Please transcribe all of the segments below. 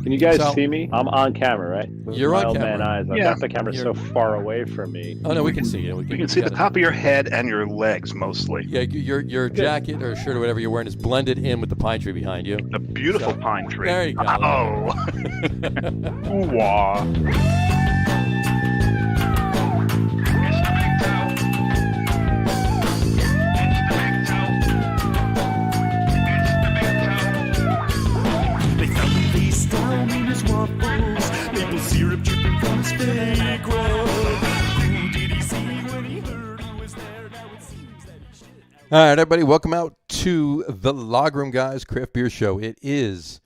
Can you guys So- see me? I'm on camera, right? You're My on old camera. man eyes. I've Yeah. got the camera so far away from me. Oh no, we can see you. We can see the top of your head and your legs mostly. Yeah, your jacket or shirt or whatever you're wearing is blended in with the pine tree behind you. A beautiful So, pine tree. there you go. Oh. Ooh-wah. They found him face down in his waffles, maple syrup dripping from his fake roll. Who did he see when he heard who was there? Now it seems that he should. All right, everybody, welcome out to the Log Room Guys Craft Beer Show. It is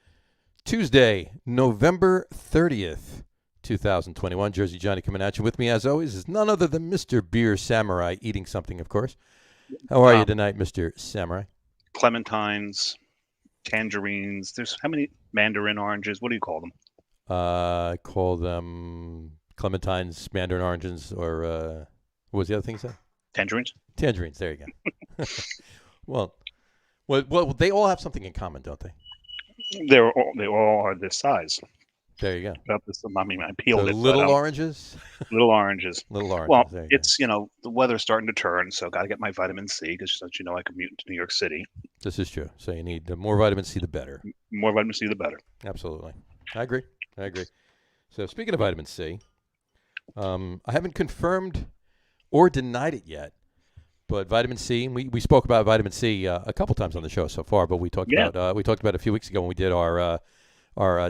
Tuesday, November 30th, 2021. Jersey Johnny coming at you. With me, as always, is none other than Mr. Beer Samurai, eating something, of course. How are you tonight, Mr. Samurai? Clementines, tangerines. There's how many mandarin oranges? What do you call them? I call them clementines, mandarin oranges, or what was the other thing you said? Tangerines? Tangerines. There you go. well, they all have something in common, don't they? They all are this size. There you go. About this, I mean, I peeled The it. little but, oranges. little oranges. Little oranges. Well, there you it's the weather's starting to turn, so got to get my vitamin C because, as you know, I commute to New York City. go. This is true. So you need more vitamin C, the better. More vitamin C, the better. Absolutely. I agree. So speaking of vitamin C, I haven't confirmed or denied it yet, but vitamin C. We spoke about vitamin C a couple times on the show so far, but we talked about it a few weeks ago when we did our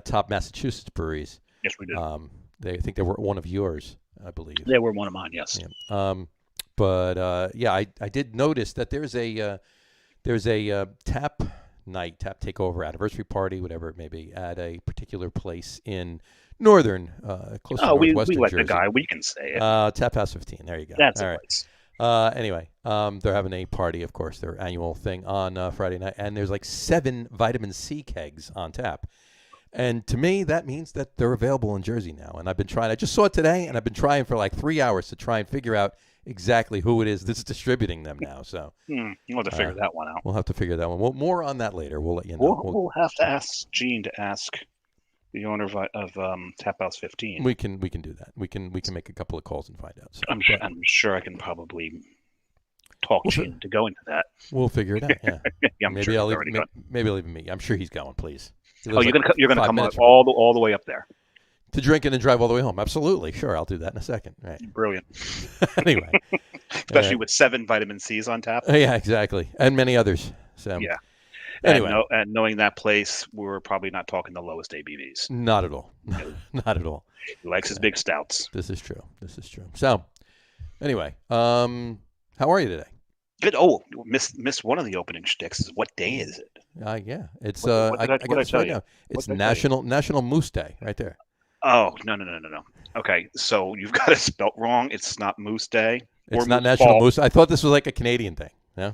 top Massachusetts breweries. Yes, we did. I think they were one of yours, I believe. They were one of mine. Yes. Yeah. I did notice that there's a tap takeover anniversary party, whatever it may be, at a particular place in northern, close to northwestern we let Jersey. the guy. We can say it. Tap House 15. There you go. That's all a right. place. Anyway, they're having a party, of course, their annual thing on Friday night, and there's like 7 vitamin C kegs on tap. And to me, that means that they're available in Jersey now. And I've been trying. I just saw it today, and I've been trying for like 3 hours to try and figure out exactly who it is that's distributing them now. So You'll have to figure that one out. we'll have to figure that one. More on that later. We'll let you know. We'll have to ask Gene to ask the owner of Tap House 15. We can do that. We can make a couple of calls and find out. So, I'm sure I can probably talk Gene to go into that. we'll figure it out. Yeah. Yeah, I'm maybe sure I'll he's leave. already gone. Maybe I'll leave me. I'm sure he's going. Please. He Oh, lives you're like gonna 5 come minutes all the way up there. to drink and then drive all the way home. Absolutely. Sure. I'll do that in a second. Right. Brilliant. Anyway. Especially with 7 vitamin C's on tap. Yeah, exactly. And many others. So Yeah. Anyway. And knowing that place, we're probably not talking the lowest ABVs. Not at all. Not at all. He likes his big stouts. This is true. So anyway, how are you today? Good. Oh, missed one of the opening shticks. What day is it? Yeah. It's What did I got tell this right you? now. It's What did I tell National Moose Day right there. Oh, no. Okay, so you've got it spelt wrong. It's not Moose Day. It's or not Moose National Ball. Moose. I thought this was like a Canadian thing. Yeah.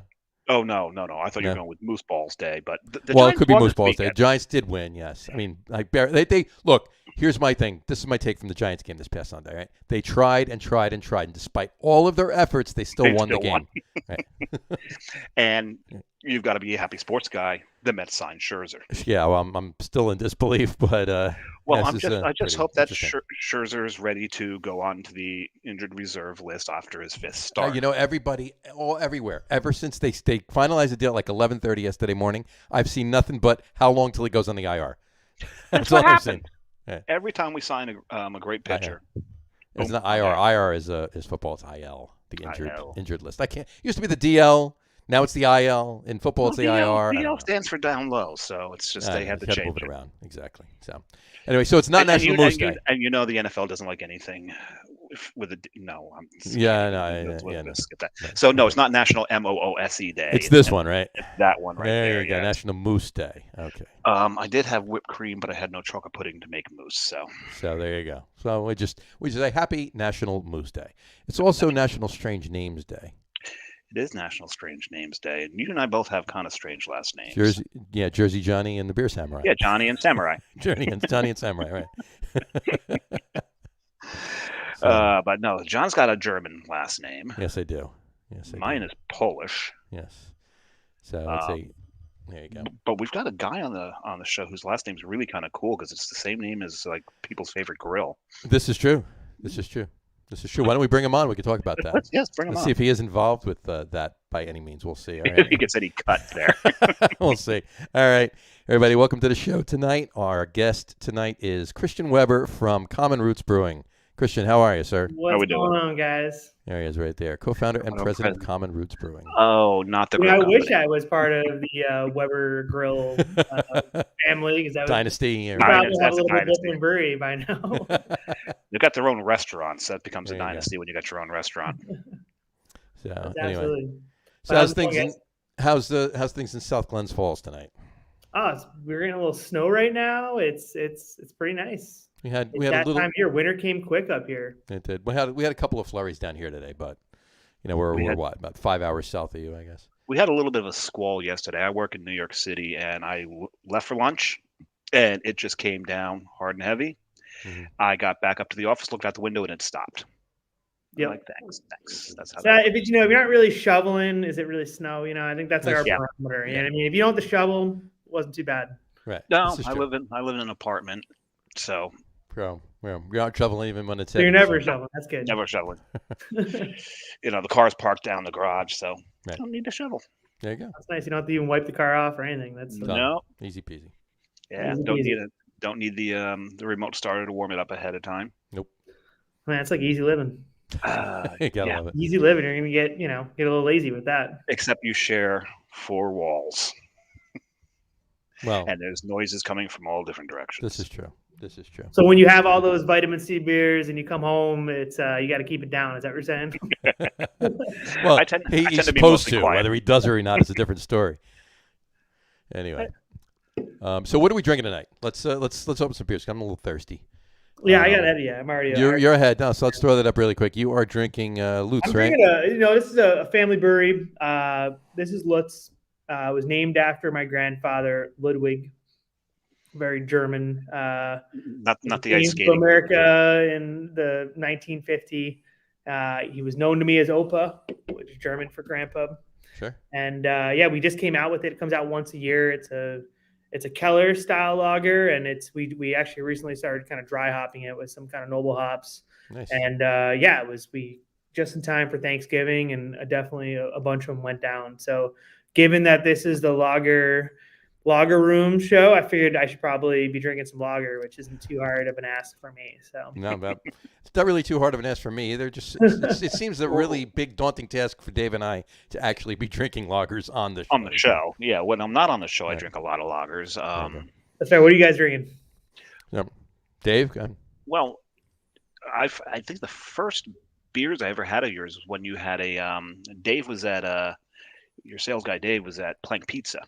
Oh, no. I thought you were No. going with Moose Balls Day, but the Well, it Giants could be won Moose this Balls Day. weekend. Giants did win, yes. I mean, they look. Here's my thing. This is my take from the Giants game this past Sunday. Right? They tried, and despite all of their efforts, they still won the game. Right. And you've got to be a happy sports guy. The Mets signed Scherzer. Yeah, well, I'm still in disbelief, but Well, this is, I just pretty hope that interesting. Scherzer is ready to go on to the injured reserve list after his 5th start. Everybody, everywhere, ever since they finalized the deal at like 11:30 yesterday morning, I've seen nothing but how long till he goes on the IR. That's all what I've seen. happened. Yeah. Every time we sign a great pitcher, It's not IR. IR is football. It's IL, the IL. injured list. I can't. Used to be the DL. Now it's the IL. In football, it's the IR. I don't know. DL stands for down low, so it's just they had to Had change move it it. around. Exactly. So anyway, so it's not And National Moose Day. And you know the NFL doesn't like anything with a no. Yeah, no, Let's skip that. Right. So no, it's not National MOOSE Day. It's this one, right? It's that one right there. There you go. Yeah. National Moose Day. Okay. I did have whipped cream, but I had no chocolate pudding to make mousse. So So there you go. So we just say Happy National Moose Day. It's also National Strange Names Day. it is National Strange Names Day, and you and I both have kind of strange last names. Jersey Johnny and the Beer Samurai. Yeah, Johnny and Samurai. Johnny and Samurai, right? But no, John's got a German last name. Yes, I do. Yes, I Mine do. is Polish. Yes. So let's see. There you go. But we've got a guy on the show whose last name's really kind of cool because it's the same name as like people's favorite grill. This is true. This is true. This is true. Why don't we bring him on? We can talk about that. Yes, bring him Let's on. see if he is involved with that by any means. We'll see. All If right. he gets any cut there. We'll see. All right, everybody, welcome to the show tonight. Our guest tonight is Christian Weber from Common Roots Brewing. Christian, how are you, sir? What's we doing? going on, guys? There he is right there, co-founder and Oh, president of Common Roots Brewing. Oh, not the You know, grill I wish company. I was part of the Weber Grill family because that would Dynasty. probably have That's a a little bit dynasty. different brewery by now. They've got their own restaurants. That becomes There a you go. dynasty when you got your own restaurant. So That's anyway, absolutely. so But how's how's it going, things? How's things in South Glens Falls tonight? We're getting a little snow right now. It's pretty nice. We had It's that a little. time of year. Winter came quick up here. It did. We had a couple of flurries down here today, but we're what, about 5 hours south of you, I guess. We had a little bit of a squall yesterday. I work in New York City, and I left for lunch, and it just came down hard and heavy. Mhm. I got back up to the office, looked out the window, and it stopped. I'm Yep. like, thanks. That's how. So if it's, if you're not really shoveling, is it really snow? I think that's like our Yeah. barometer. Yeah. I mean, if you don't have to shovel, it wasn't too bad. Right. No, This is I true. live in an apartment, so Bro, you're not shoveling even when it's So you're heavy, never shoveling. That's good. never shoveling. The car's parked down the garage, so Right. I don't need to shovel. There you go. That's nice. You don't have to even wipe the car off or anything. That's Done. No, Easy peasy. yeah, Easy don't peasy. need it. Don't need the remote starter to warm it up ahead of time. man, it's like easy living. You gotta Yeah. love it. Easy living. You're gonna get get a little lazy with that. Except you share 4 walls, Well, and there's noises coming from all different directions. this is true. This is true. So when you have all those vitamin C beers and you come home, it's you got to keep it down. Is that what you're saying? Well, I tend he's to be supposed mostly to. quiet. Whether he does or not is a different story. Anyway, so what are we drinking tonight? Let's open some beers. I'm a little thirsty. Yeah, I got it. Yeah, I'm already. You're ahead now, so let's throw that up really quick. You are drinking Lutz, I'm right? drinking this is a family brewery. This is Lutz. It was named after my grandfather Ludwig. Very German. Not the Came ice to skating. America in the 1950. He was known to me as Opa, which is German for grandpa. Sure. And we just came out with it. It comes out once a year. It's a Keller style lager, and we actually recently started kind of dry hopping it with some kind of noble hops. Nice. And it was just in time for Thanksgiving, and definitely a bunch of them went down. So, given that this is the lager room show, I figured I should probably be drinking some lager, which isn't too hard of an ask for me. So No, but it's not really too hard of an ask for me either. Just it seems a really big, daunting task for Dave and I to actually be drinking lagers on the show. On the show, yeah. When I'm not on the show, I Right. drink a lot of lagers. sorry, what are you guys drinking? Dave, go ahead. Well, I think the first beers I ever had of yours was when you had Dave was at your sales guy Dave was at Plank Pizza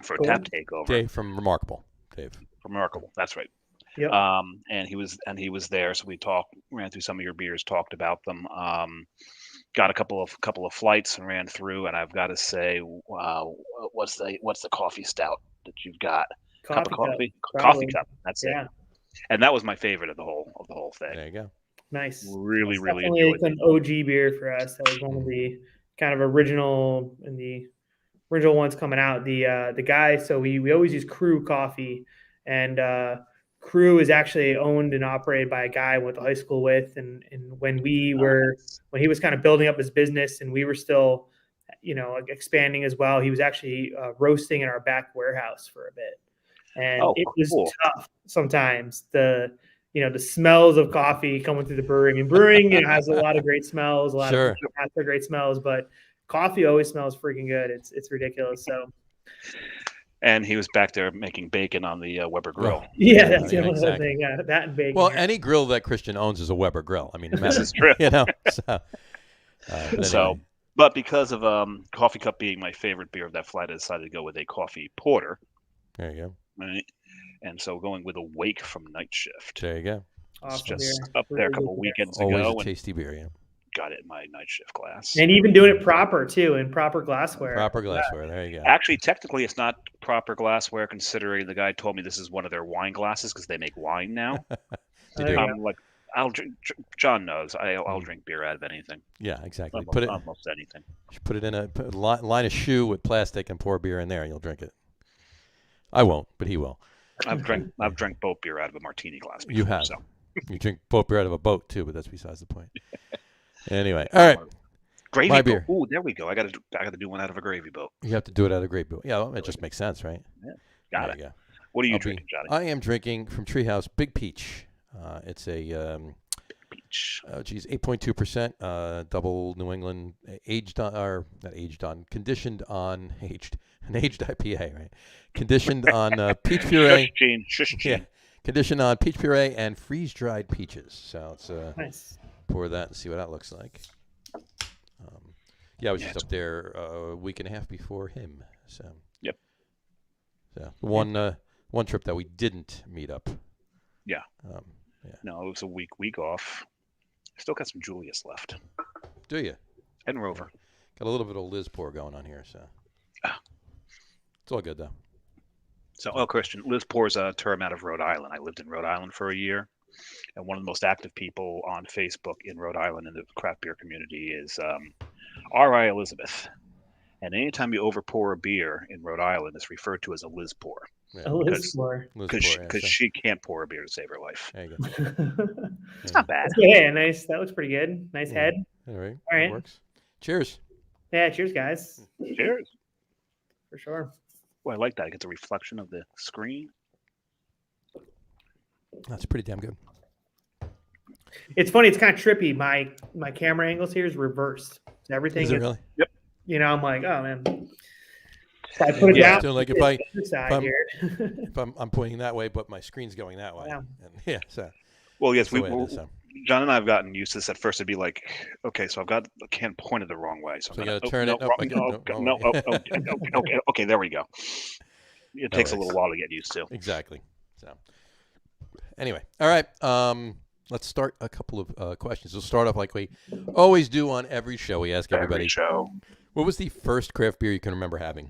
for a Cool. tap takeover. Dave from Remarkable. Dave. Remarkable. That's right. Yep. And he was there, so we ran through some of your beers, talked about them. Got a couple of flights and ran through, and I've got to say, what's the coffee stout that you've got? Cup of coffee. Coffee probably. cup. That's Yeah, it. And that was my favorite of the whole thing. There you go. nice. Really, It's really definitely enjoyed an OG beer for us. That was one of the kind of original ones coming out. The guy. So we always use Crew Coffee, and Crew is actually owned and operated by a guy I went to high school with, and when he was kind of building up his business, and we were still, expanding as well. He was actually roasting in our back warehouse for a bit, and it was cool. tough sometimes. The smells of coffee coming through the brewery. I mean, brewing has a lot of great smells, a lot Sure. of great smells, but coffee always smells freaking good. It's ridiculous. So And he was back there making bacon on the Weber grill. yeah, that's Yeah, the only exactly. thing. That and bacon. Well, any grill that Christian owns is a Weber grill. I mean, no This matter, is true. So, but So, anyway. but because of Coffee Cup being my favorite beer of that flight, I decided to go with a coffee porter. There you go. Right? And so going with a Wake from Night Shift. There you go. It's awesome just beer. up there a Really couple good beer. weekends Always ago a and tasty beer, yeah. got it in my night shift glass. And even doing it proper too, in proper glassware. Proper glassware. There you go. Actually, technically, it's not proper glassware considering the guy told me this is one of their wine glasses because they make wine now. They There do. you I'm like, I'll drink. John knows. I'll drink beer out of anything. Yeah, exactly. Almost anything. Put it in a line of shoe with plastic and pour beer in there, and you'll drink it. I won't, but he will. I've drank boat beer out of a martini glass before. You have. So. You drink boat beer out of a boat too, but that's besides the point. Anyway, all right. Gravy My boat. beer. Ooh, there we go. I got to do one out of a gravy boat. You have to do it out of gravy boat. Yeah, well, it just makes sense, right? Yeah, got there it. You go. What are you drinking, Johnny? I am drinking from Treehouse Big Peach. It's a Peach. 8.2% double New England conditioned on an aged IPA, right? Conditioned on peach puree. Yeah, conditioned on peach puree and freeze dried peaches. So it's Nice. pour that and see what that looks like. I was just up there a week and a half before him. So yep. So one trip that we didn't meet up. Yeah. No, it was a week off. Still got some Julius left. Do you? And Rover. Got a little bit of Liz pour going on here, so it's all good though. So, Christian, Liz Poor's a term out of Rhode Island. I lived in Rhode Island for a year, and one of the most active people on Facebook in Rhode Island in the craft beer community is R.I. Elizabeth. And anytime you overpour a beer in Rhode Island, it's referred to as a Liz pour. A Liz pour. Because she can't pour a beer to save her life. There you go. It's not bad. Yeah, nice. That looks pretty good. Nice head. All right. All right. Works. Cheers. Yeah, cheers, guys. Cheers. For sure. Well, I like that. It gets a reflection of the screen. That's pretty damn good. It's funny. It's kind of trippy. My camera angles here is reversed. Everything Is it really? Yep. You know, I'm like, oh man. So I put it down. So like if I'm pointing that way, but my screen's going that way. Yeah. So. Well, yes, John and I have gotten used to this. At first, it'd be like, okay, so I've got the can pointed the wrong way, so you I'm got to turn it. Okay, there we go. It takes a little while to get used to. Exactly. So, anyway, all right. Let's start a couple of questions. We'll start off like we always do on every show. We ask everybody. What was the first craft beer you can remember having?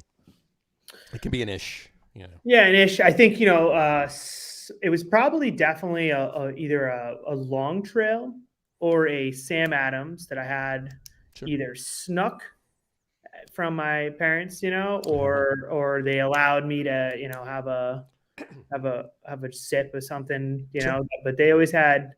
It can be an ish. Yeah, an ish. I think it was probably definitely either a Long Trail or a Sam Adams that I had either snuck from my parents, or they allowed me to, have a sip of something, but they always had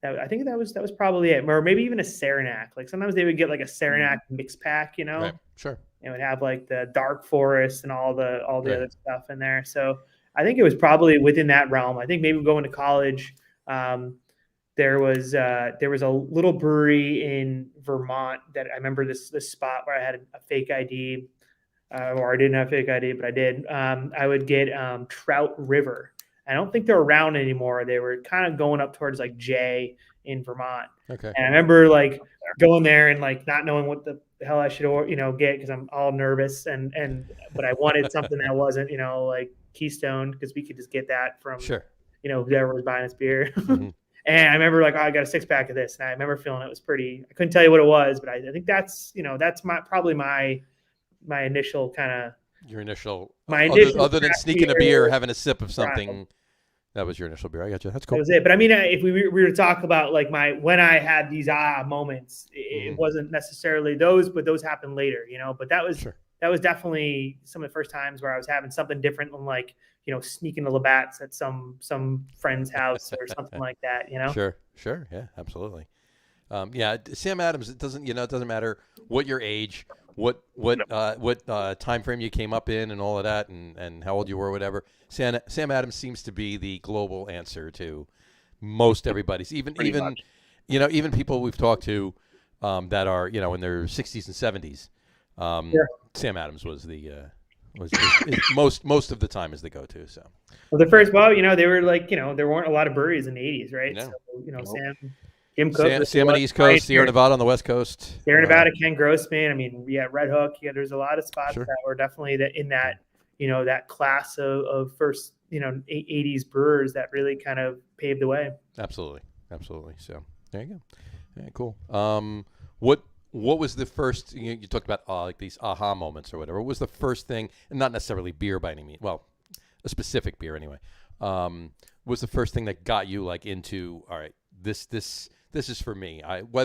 that. I think that was probably it, or maybe even a Saranac. Like sometimes they would get like a Saranac mix pack, Right. Sure. It would have like the Dark Forest and all the other stuff in there. So I think it was probably within that realm. I think maybe going to college, there was a little brewery in Vermont that I remember this spot where I had a fake ID, or I didn't have fake ID, but I did. I would get Trout River. I don't think they're around anymore. They were kind of going up towards like Jay in Vermont. Okay. And I remember like going there and like not knowing what the hell I should get because I'm all nervous but I wanted something that wasn't like Keystone, because we could just get that from whoever was buying this beer. Mm-hmm. And I remember like, I got a 6-pack of this, and I remember feeling it was pretty. I couldn't tell you what it was, but I think that's that's probably my initial kind of your initial other than sneaking a beer, having a sip of something. Right. That was your initial beer. I got you. That's cool. That was it. But I mean, if we were to talk about like when I had these moments, it wasn't necessarily those, but those happened later, But that was definitely some of the first times where I was having something different than like sneaking to Labatt's at some friend's house or something like that. Sure, yeah, absolutely. Sam Adams. It doesn't matter what your age, what time frame you came up in, and all of that, and how old you were, whatever. Sam Adams seems to be the global answer to most everybody's, even people we've talked to that are in their 60s and 70s. Sam Adams was the most of the time is the go-to. So well, the first they were like there weren't a lot of breweries in the 80s, right? No. So Jim Cook, Sam on the East Coast, Sierra Nevada on the West Coast. Sierra Nevada, Ken Grossman. I mean, Red Hook. There's a lot of spots that were definitely in that that class of first 80s brewers that really kind of paved the way. Absolutely. So there you go. Yeah, cool. What was the first? You talked about like these aha moments or whatever. What was the first thing, and not necessarily beer by any means? Well, a specific beer anyway. Was the first thing that got you like into? All right, this is for me.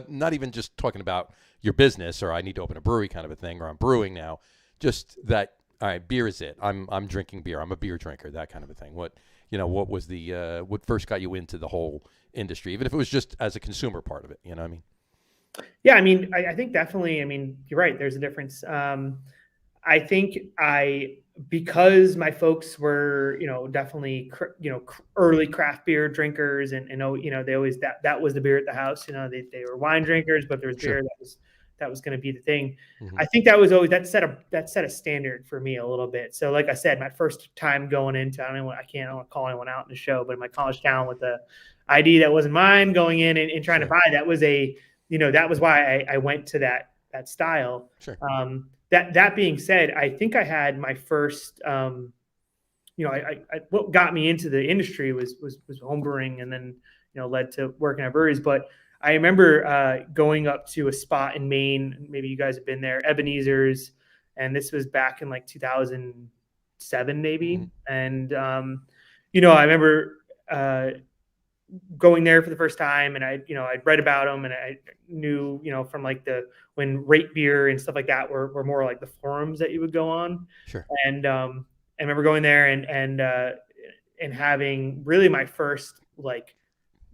Not even just talking about your business or I need to open a brewery kind of a thing, or I'm brewing now. Just that. All right, beer is it. I'm drinking beer. I'm a beer drinker. That kind of a thing. What was the what first got you into the whole industry, even if it was just as a consumer part of it? You know what I mean? Yeah, I mean, I think definitely. I mean, you're right. There's a difference. I think because my folks were, definitely, early craft beer drinkers, and they always that was the beer at the house. They were wine drinkers, but there was beer that was going to be the thing. Mm-hmm. I think that was always that set a standard for me a little bit. So, like I said, my first time going into I don't want to call anyone out in the show, but in my college town with the ID that wasn't mine, going in and trying to buy, that was that was why I went to that style. Sure. That being said, I think I had my first, what got me into the industry was homebrewing, and then, led to working at breweries. But I remember going up to a spot in Maine. Maybe you guys have been there, Ebenezer's, and this was back in like 2007, maybe. Mm-hmm. And I remember going there for the first time, and I'd read about them, and I knew, from like when Rate Beer and stuff like that were more like the forums that you would go on. Sure. And I remember going there and having really my first like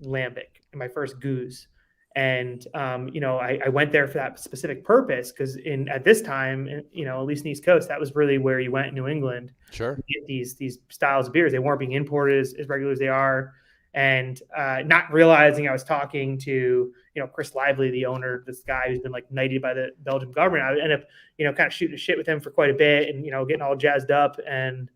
lambic and my first goose. And I went there for that specific purpose, because at this time, at least in the East Coast, that was really where you went in New England. Sure. To get these styles of beers. They weren't being imported as regular as they are. And not realizing I was talking to, Chris Lively, the owner, this guy who's been like knighted by the Belgian government. I ended up, kind of shooting the shit with him for quite a bit, and, getting all jazzed up and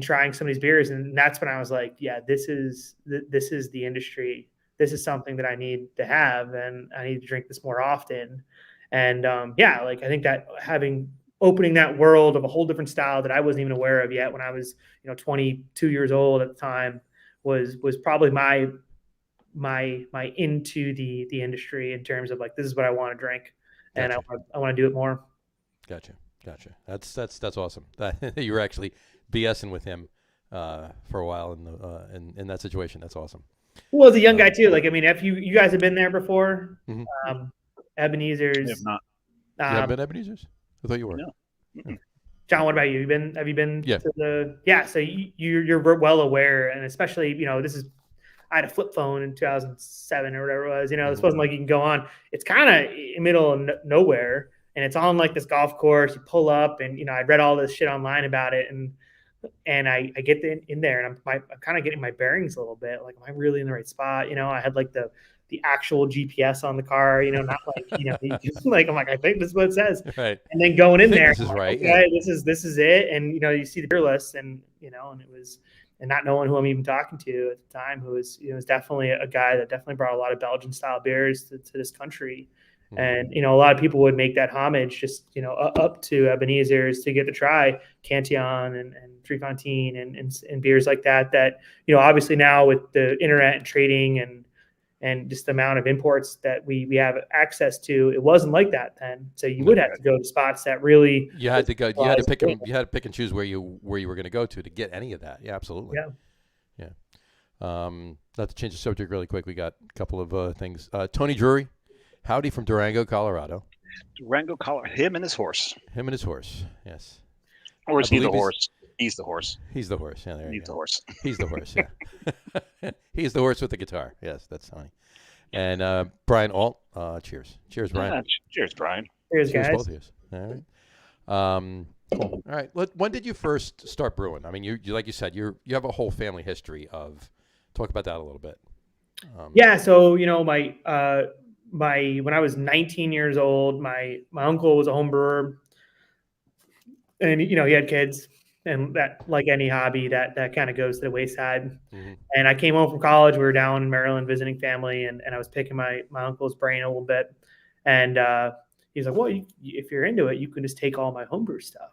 trying some of these beers. And that's when I was like, yeah, this is the industry. This is something that I need to have, and I need to drink this more often. And I think that opening that world of a whole different style that I wasn't even aware of yet when I was, 22 years old at the time was probably my into the industry, in terms of like, this is what I want to drink. Gotcha. And I want to do it more. Gotcha. That's awesome. You were actually BSing with him for a while in that situation. That's awesome. Well, as a young guy too, like, I mean, if you guys have been there before, mm-hmm. Ebenezer's. I have not. You haven't been to Ebenezer's? I thought you were. No. Mm-mm. John, what about you? Have you been to the? Yeah, so you're well aware, and especially I had a flip phone in 2007 or whatever it was. This wasn't like you can go on. It's kind of in the middle of nowhere, and it's on like this golf course. You pull up, and I read all this shit online about it, and I get in there, and I'm kind of getting my bearings a little bit. Like, am I really in the right spot? I had like the actual GPS on the car, not like, like, I'm like, I think this is what it says. Right. And then going in there, this is right. Okay, yeah. This is it. And, you see the beer list, and, and it was, and not knowing who I'm even talking to at the time, who was, was definitely a guy that definitely brought a lot of Belgian style beers to this country. Mm-hmm. And, a lot of people would make that homage just, up to Ebenezer's to get to try Cantillon and Trefontaine and beers like that, obviously now with the internet and trading and just the amount of imports that we have access to, it wasn't like that then. So you would have to go to spots that really you had to pick and choose where you were going to go to get any of that. Yeah, absolutely. Yeah. Not to change the subject really quick, we got a couple of things. Tony Drury, howdy from Durango, Colorado. Durango, Colorado. Him and his horse. Yes. Or is he the horse? He's the horse. He's the horse. Yeah, He's the horse. He's the horse. Yeah. He's the horse with the guitar. Yes, that's funny. And Brian Alt. Cheers, Brian. Cheers, Brian. Cheers, guys. Both of you. All right. Cool. All right. When did you first start brewing? I mean, you like you said, you have a whole family history of. Talk about that a little bit. Yeah. So my when I was 19 years old, my uncle was a home brewer, and he had kids. And that, like any hobby, that kind of goes to the wayside. Mm-hmm. And I came home from college. We were down in Maryland visiting family, and I was picking my uncle's brain a little bit. And he's like, well, if you're into it, you can just take all my homebrew stuff.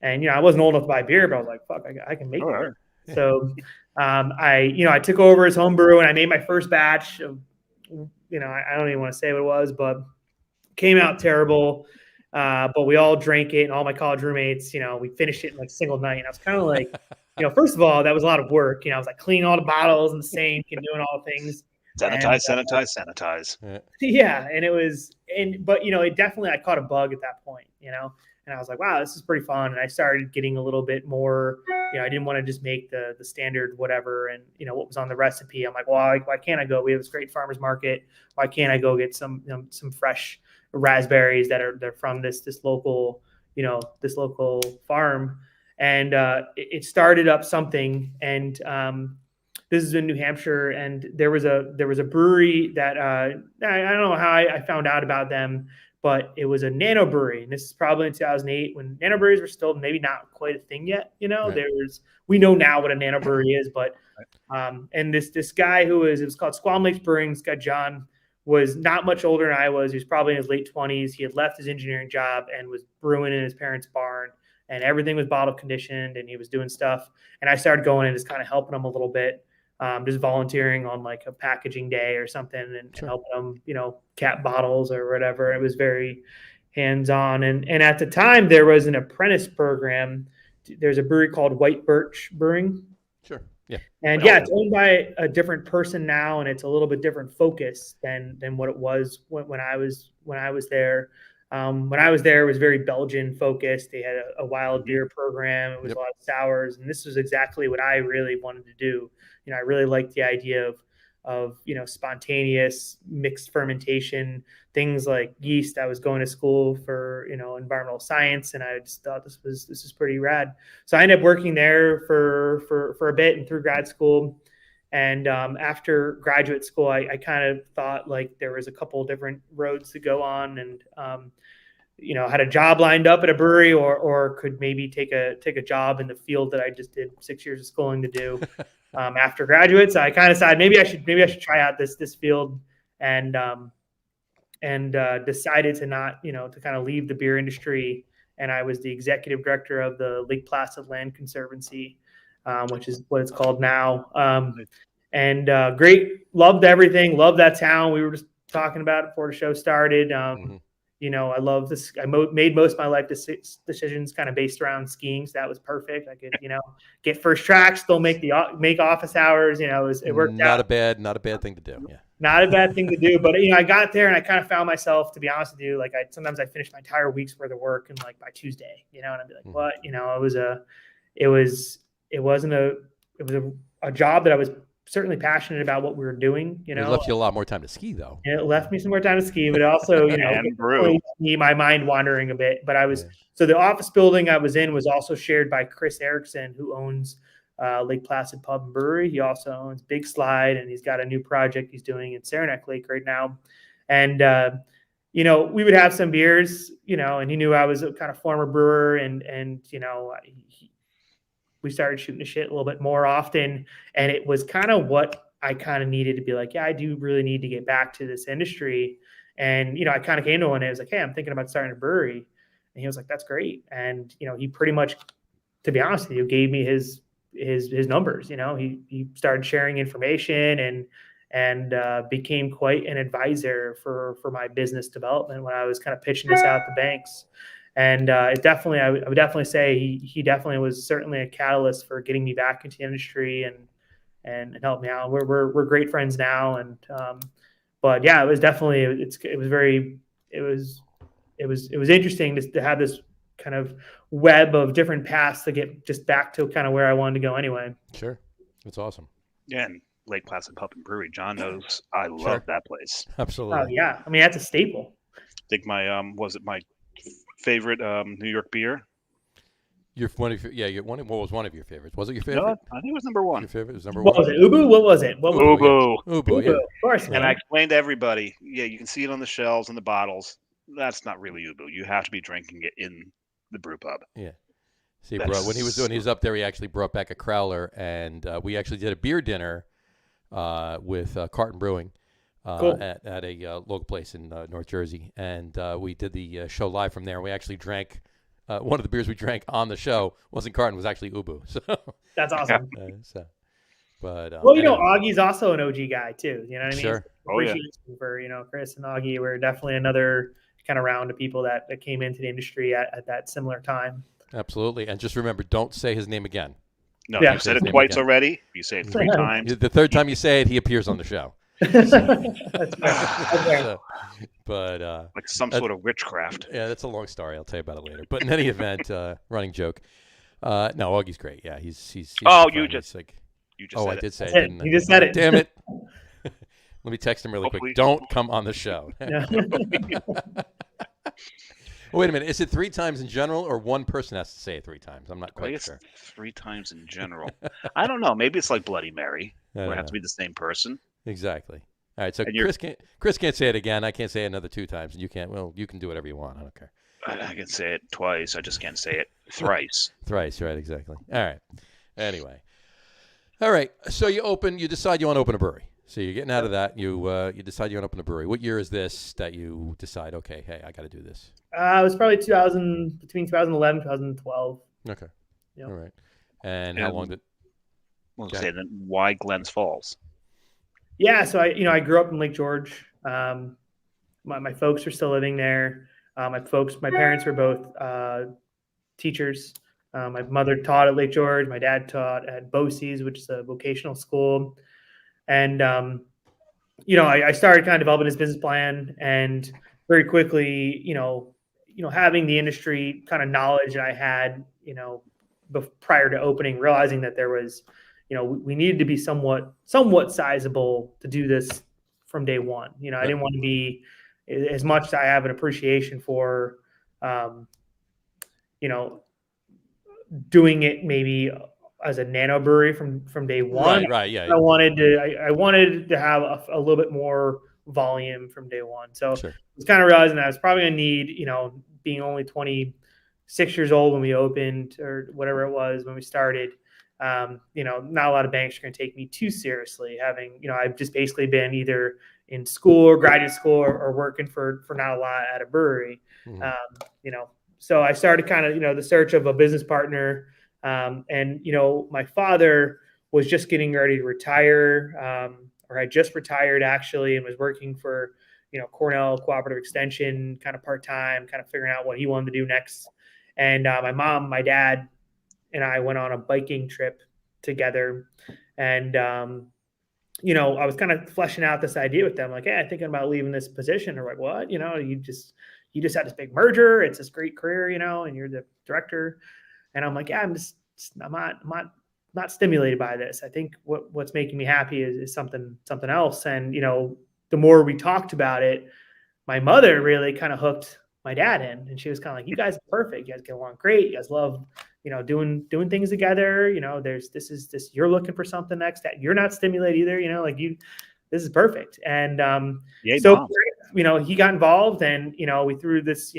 And, I wasn't old enough to buy beer, but I was like, fuck, I can make it. Right. So I took over his homebrew, and I made my first batch of, I don't even want to say what it was, but came out terrible. But we all drank it, and all my college roommates, we finished it in like a single night. And I was kind of like, first of all, that was a lot of work. I was like cleaning all the bottles in the sink and doing all the things. Sanitize. Yeah. Yeah, and it was, but it definitely, I caught a bug at that point, and I was like, wow, this is pretty fun. And I started getting a little bit more, I didn't want to just make the standard whatever and what was on the recipe. I'm like, well, why can't I go? We have this great farmers market. Why can't I go get some some fresh raspberries they're from this local this local farm? And it started up something, and this is in New Hampshire, and there was a brewery that I don't know how I found out about them, but it was a nano brewery, and this is probably in 2008 when nano breweries were still maybe not quite a thing yet. Right. We know now what a nano brewery is, but and this guy it was called Squam Lakes Brewing. This guy John was not much older than I was. He was probably in his late 20s. He had left his engineering job and was brewing in his parents' barn, and everything was bottle conditioned, and he was doing stuff. And I started going and just kind of helping him a little bit. Just volunteering on like a packaging day or something and helping them, cap bottles or whatever. It was very hands-on. And at the time there was an apprentice program. There's a brewery called White Birch Brewing. Sure. Yeah. And it's owned by a different person now, and it's a little bit different focus than what it was when I was there. When I was there, it was very Belgian focused. They had a wild beer program. It was a lot of sours, and this was exactly what I really wanted to do. I really liked the idea of spontaneous mixed fermentation, things like yeast. I was going to school for environmental science, and I just thought this is pretty rad. So I ended up working there for a bit and through grad school. And after graduate school, I kind of thought like there was a couple of different roads to go on, and had a job lined up at a brewery, or could maybe take a job in the field that I just did 6 years of schooling to do after graduate. So I kind of decided maybe I should try out this field, and decided to not to kind of leave the beer industry. And I was the executive director of the Lake Placid Land Conservancy, which is what it's called now. And great, loved everything, loved that town. We were just talking about it before the show started. I love this. I made most of my life decisions kind of based around skiing. So that was perfect. I could, get first track, still make office hours. It worked out. Not a bad thing to do. Yeah. Not a bad thing to do. But, I got there and I kind of found myself, to be honest with you, like sometimes I finished my entire week's worth of work and like by Tuesday, and I'd be like, what? It was a job that I was certainly passionate about what we were doing. It left you a lot more time to ski, though. And it left me some more time to ski, but also, my mind wandering a bit. But so the office building I was in was also shared by Chris Erickson, who owns Lake Placid Pub and Brewery. He also owns Big Slide, and he's got a new project he's doing in Saranac Lake right now. And we would have some beers, and he knew I was a kind of former brewer, and we started shooting the shit a little bit more often. And it was kind of what I kind of needed to be like, yeah, I do really need to get back to this industry. And, I kind of came to him and I was like, hey, I'm thinking about starting a brewery. And he was like, that's great. And, he pretty much, to be honest with you, gave me his numbers. He started sharing information and became quite an advisor for my business development when I was kind of pitching this out to banks. And I would definitely say he definitely was certainly a catalyst for getting me back into the industry and helped me out. We're great friends now, and but yeah, it was definitely it was interesting to have this kind of web of different paths to get just back to kind of where I wanted to go anyway. Sure, that's awesome. Yeah, and Lake Placid Pub and Brewery, John knows I love that place. Absolutely. Oh yeah, I mean that's a staple. I think my favorite New York beer. What was one of your favorites? Was it your favorite? No, I think it was number one. Your favorite was number what one. Was it Ubu? What was it? Ubu. Yeah. Of course. And I explained to everybody, you can see it on the shelves and the bottles. That's not really Ubu. You have to be drinking it in the brew pub. Yeah. See, bro, when he was up there, he actually brought back a crowler, and we actually did a beer dinner with Carton Brewing. Cool. At a local place in North Jersey, and we did the show live from there. We actually drank one of the beers we drank on the show wasn't Carton, was actually Ubu. So that's awesome. Augie's also an OG guy too. You know what I mean? Sure. Appreciation for Chris and Augie. We're definitely another kind of round of people that came into the industry at that similar time. Absolutely. And just remember, don't say his name again. No, Yeah. you said His it name twice again. already. You say it 3 times. The third time you say it, he appears on the show. That's fair. Okay. So, but Like some sort of witchcraft. yeah, that's a long story. I'll tell you about it later. But in any event, running joke. No, Augie's great. Yeah, he's Oh, fun. you He's just- like, You just oh, said I it. did say it, That's it. didn't I? You just said it. Damn it. Let me text him really Hopefully- quick. Don't come on the show. Yeah. Wait a minute. Is it 3 times in general, or one person has to say it 3 times? I'm not I quite guess sure. 3 times in general. I don't know. Maybe it's like Bloody Mary, I where don't it has know. to be the same person. Exactly. All right. So And you're- Chris can't say it again. I can't say it another 2 times, and you can't. Well, you can do whatever you want. I don't care. I can say it twice. I just can't say it thrice. Thrice, right? Exactly. All right. Anyway. All right. So you decide you want to open a brewery. So you're getting out of that. You decide you want to open a brewery. What year is this that you decide? Okay, hey, I got to do this. It was probably between 2011 2012. Okay. Yep. All right. And how And- long did? We'll Okay. say then why Glens Falls? Yeah, so I grew up in Lake George. My folks are still living there. My parents were both teachers. My mother taught at Lake George. My dad taught at BOCES, which is a vocational school. And I started kind of developing this business plan, and very quickly, having the industry kind of knowledge that I had, prior to opening, realizing that there was, we needed to be somewhat sizable to do this from day one. I didn't want to be, as much as I have an appreciation for, doing it maybe as a nano brewery from day one. Right. Yeah. I wanted to have a little bit more volume from day one. So Sure. I was kind of realizing that I was probably going to need, being only 26 years old when we opened, or whatever it was when we started, not a lot of banks are going to take me too seriously. Having, I've just basically been either in school or graduate school or working for not a lot at a brewery. Mhm. So I started kind of, the search of a business partner. And my father was just getting ready to retire, or had just retired actually, and was working for, Cornell Cooperative Extension, kind of part-time, kind of figuring out what he wanted to do next. And my mom, my dad, and I went on a biking trip together. And, I was kind of fleshing out this idea with them, like, hey, I'm thinking about leaving this position. They're like, what? You just had this big merger. It's this great career, and you're the director. And I'm like, yeah, I'm not stimulated by this. I think what's making me happy is something else. And, the more we talked about it, my mother really kind of hooked my dad in, and she was kind of like, you guys are perfect. You guys get along great. You guys love, doing things together. This, you're looking for something next that you're not stimulated either, this is perfect. And, Yay, so, Mom. he got involved, and, we threw this,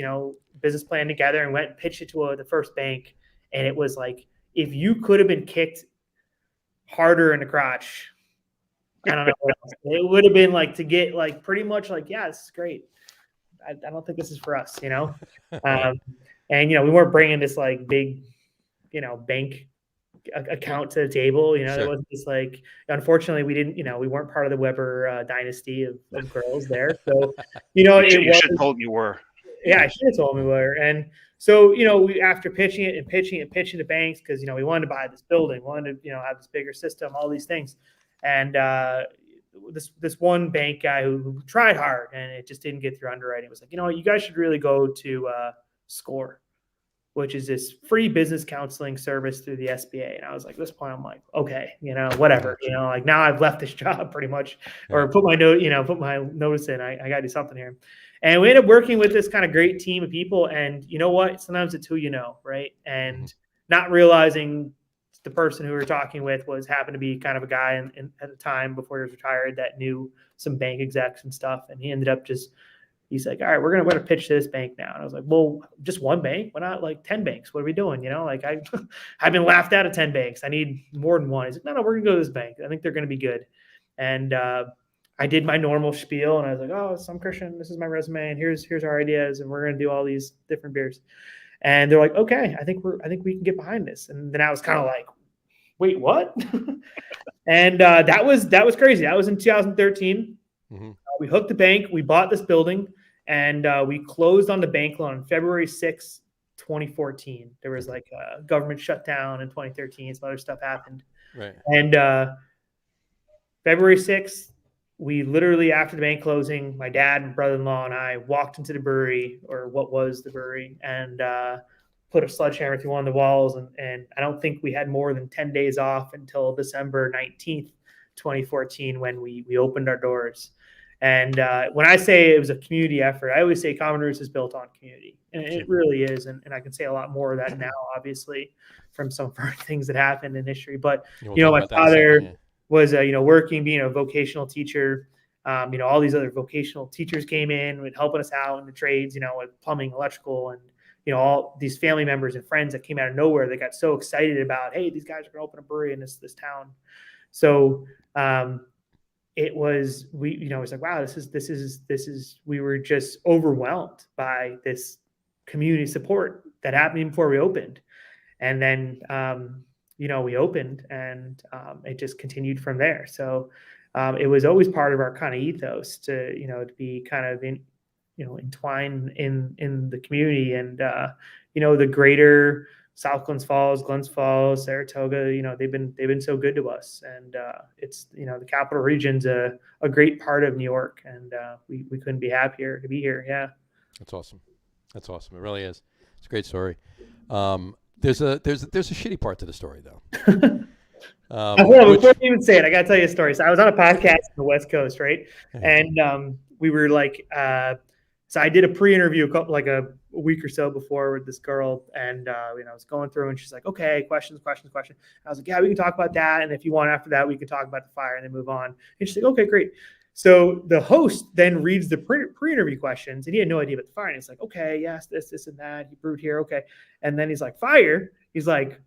business plan together and went and pitched it to the first bank. And it was like, if you could have been kicked harder in the crotch, I don't know what else. It would have been like to get like pretty much like, yeah, this is great. I don't think this is for us, and, we weren't bringing this like big, bank account to the table. Sure. It wasn't just like, unfortunately we didn't, we weren't part of the Weber dynasty of girls there. So, You should have told me you were. Yeah, I should have told me where. And so, we, after pitching to banks, because, we wanted to buy this building, wanted to, have this bigger system, all these things. And this one bank guy who tried hard and it just didn't get through underwriting was like, you guys should really go to SCORE, which is this free business counseling service through the SBA. And I was like, at this point, I'm like, okay, whatever, like now I've left this job pretty much, or put my notice in. I got to do something here. And we ended up working with this kind of great team of people. And you know what? Sometimes it's who you know, right? And not realizing the person who we were talking with happened to be kind of a guy at the time before he was retired that knew some bank execs and stuff. And he ended up he's like, all right, we're gonna pitch to this bank now. And I was like, well, just one bank? Why not like 10 banks? What are we doing? Like I've been laughed out of 10 banks. I need more than one. He's like, no, we're gonna go to this bank. I think they're gonna be good. And I did my normal spiel, and I was like, oh, I'm Christian. This is my resume, and here's our ideas, and we're gonna do all these different beers. And they're like, okay, I think we can get behind this. And then I was kind of like, wait, what? And that was crazy. That was in 2013. Mm-hmm. We hooked the bank. We bought this building, And we closed on the bank loan on February 6th, 2014. There was like a government shutdown in 2013. Some other stuff happened. Right. And February 6th, we literally, after the bank closing, my dad and brother-in-law and I walked into the brewery, or what was the brewery, and put a sledgehammer through one of the walls. And I don't think we had more than 10 days off until December 19th, 2014, when we opened our doors. And when I say it was a community effort, I always say Common Roots is built on community. And it really is. And I can say a lot more of that now, obviously, from some things that happened in history. But, my father was, working, being a vocational teacher. All these other vocational teachers came in with helping us out in the trades, with plumbing, electrical, and, all these family members and friends that came out of nowhere. They got so excited about, hey, these guys are going to open a brewery in this town. So it was, it was like, wow, this is, we were just overwhelmed by this community support that happened before we opened. And then, we opened, and it just continued from there. So it was always part of our kind of ethos to, to be kind of entwined in the community, and, the greater South Glens Falls, Saratoga, they've been so good to us. And it's, the capital region's a great part of New York, and we couldn't be happier to be here. Yeah. That's awesome. That's awesome. It really is. It's a great story. There's a shitty part to the story, though. Before you even say it, I got to tell you a story. So I was on a podcast on the West Coast, right? And we were like, so I did a pre-interview a week or so before with this girl, and I was going through, and she's like, okay, questions. I was like, yeah, we can talk about that, and if you want after that, we can talk about the fire and then move on. And she's like, okay, great. So the host then reads the pre-interview questions, and he had no idea about the fire. And he's like, okay, yes, this and that. He brewed here, okay. And then he's like, fire. He's like,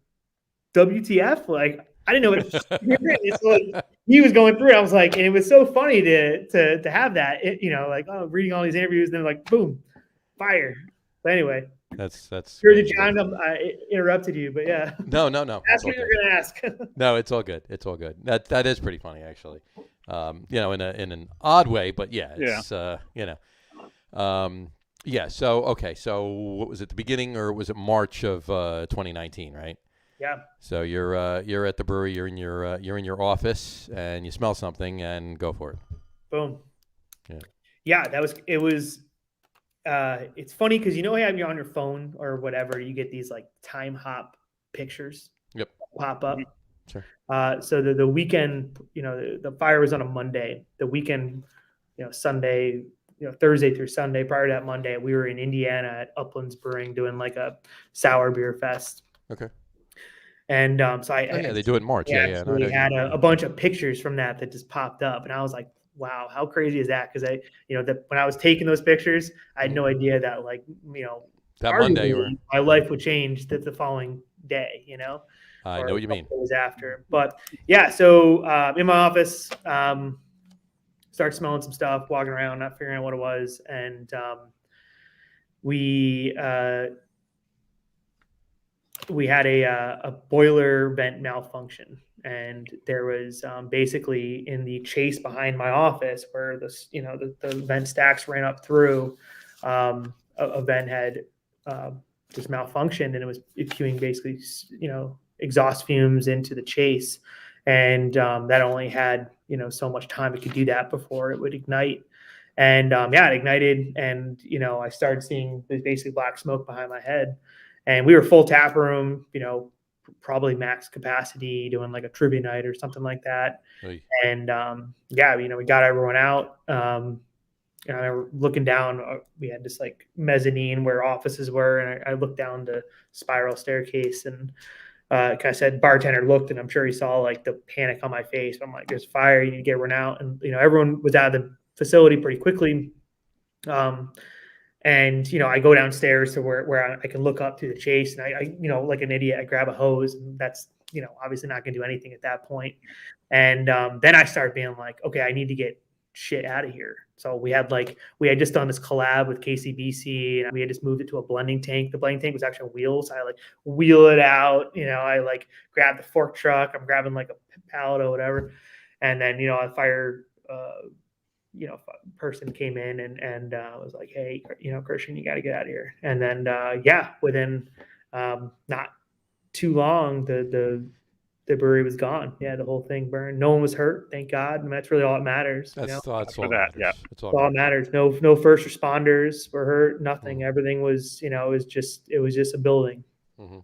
WTF? Like, I didn't know what it's like. He was going through it. I was like, and it was so funny to have that. Reading all these interviews, and then like, boom, fire. But anyway, that's. Sure, John, I interrupted you, but yeah. No. Ask what you're gonna ask. No, it's all good. It's all good. That is pretty funny, actually. In an odd way, but yeah, it's yeah. So okay, so what was it? The beginning, or was it March of 2019? Right. Yeah. So you're at the brewery. You're in your office, and you smell something, and go for it. Boom. Yeah. Yeah, it was. It's funny because how you're on your phone or whatever, you get these like time hop pictures. Yep. Pop up. Sure. So the weekend, the fire was on a Monday. The weekend, Sunday, Thursday through Sunday. Prior to that Monday, we were in Indiana at Uplands Brewing doing like a sour beer fest. Okay. And so they do it in March. Yeah. We had a bunch of pictures from that just popped up, and I was like, wow, how crazy is that? Because when I was taking those pictures, I had no idea that that Monday my life would change the following day. I know what you mean. Days after, but yeah. So in my office, start smelling some stuff, walking around, not figuring out what it was, and we had a boiler vent malfunction, and there was basically in the chase behind my office where the vent stacks ran up through, a vent had just malfunctioned, and it was spewing basically exhaust fumes into the chase, and that only had so much time it could do that before it would ignite. And it ignited, and I started seeing basically black smoke behind my head. And we were full tap room, probably max capacity, doing like a trivia night or something like that. Hey. And we got everyone out. And I remember looking down. We had this like mezzanine where offices were, and I looked down the spiral staircase, and like I said, bartender looked, and I'm sure he saw like the panic on my face. I'm like, "There's fire! You need to get everyone out." And everyone was out of the facility pretty quickly. And, I go downstairs to where I can look up through the chase, and I like an idiot, I grab a hose, and that's, obviously not going to do anything at that point. And then I start being like, okay, I need to get shit out of here. So we had just done this collab with KCBC, and we had just moved it to a blending tank. The blending tank was actually on wheels. So I wheel it out, I grab the fork truck. I'm grabbing like a pallet or whatever. And then, I fire person came in and was like, hey, Christian, you got to get out of here. And then within not too long, the brewery was gone. Yeah, the whole thing burned. No one was hurt, thank God. And that's really all that matters. That's all that that, matters. yeah. That's That's all that matters. No first responders were hurt. Nothing. Everything was, it was just a building. Mm-hmm.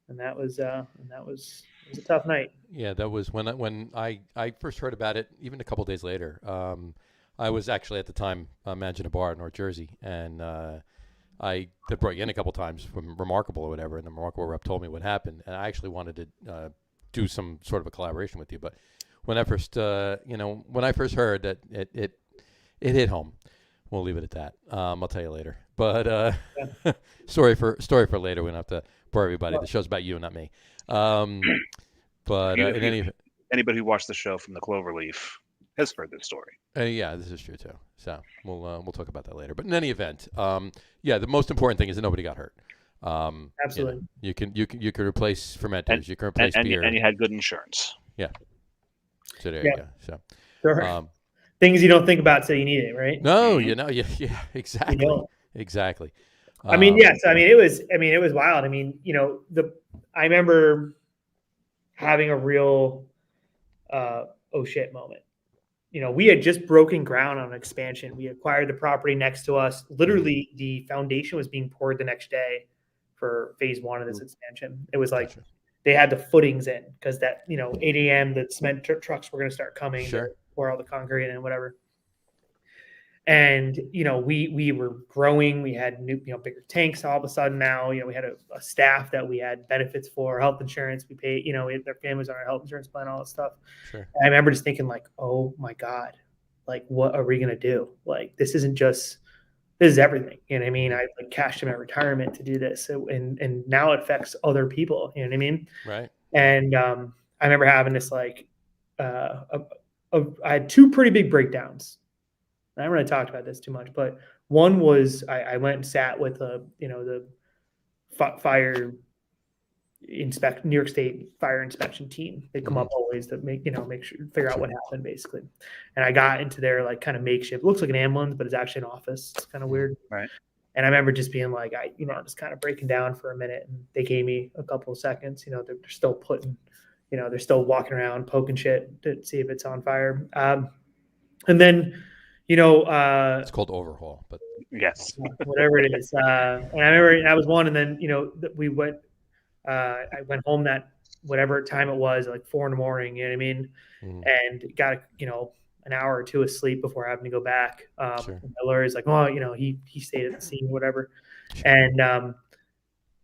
And that was it was a tough night. Yeah, that was when I first heard about it. Even a couple of days later, I was actually at the time managing a bar in North Jersey, and I brought you in a couple of times from Remarkable or whatever, and the Remarkable rep told me what happened, and I actually wanted to do some sort of a collaboration with you. But when I first heard that it hit home, we'll leave it at that. I'll tell you later. But story for later. We don't have to bore everybody. The show's about you and not me. But anybody who watched the show from the Cloverleaf has heard this story. Yeah, this is true too. So we'll talk about that later. But in any event, the most important thing is that nobody got hurt. Absolutely. You can replace fermenters. You can replace beer, and you had good insurance. Yeah. So there you go. So sure. Things you don't think about till you need it, right? No, yeah, exactly, exactly. I mean, yes. I mean, it was wild. I mean, I remember having a real oh shit moment. We had just broken ground on an expansion. We acquired the property next to us. Literally, the foundation was being poured the next day for phase 1 of this expansion. It was like they had the footings in because that 8 a.m. the cement trucks were going to start coming to pour all the concrete and whatever. And we were growing. We had new bigger tanks all of a sudden. Now we had a staff that we had benefits for, health insurance. We paid their families on our health insurance plan, all that stuff. Sure. And I remember just thinking like, oh my God, like what are we gonna do? Like this is everything. You know what I mean? I cashed in my retirement to do this, and now it affects other people. You know what I mean? Right. And I remember having this I had 2 pretty big breakdowns. I haven't really talked about this too much, but one was I went and sat with the fire New York State fire inspection team. They come up always to make sure, figure out what happened basically. And I got into their kind of makeshift, looks like an ambulance, but it's actually an office. It's kind of weird. Right. And I remember just being like, just kind of breaking down for a minute, and they gave me a couple of seconds. They're still putting, they're still walking around poking shit to see if it's on fire. And then, it's called overhaul, but yes, whatever it is. And I remember that was one. And then, we went, I went home that whatever time it was, like 4 a.m. You know what I mean? And got, an hour or 2 of sleep before having to go back. My lawyer's like, oh, he stayed at the scene, whatever.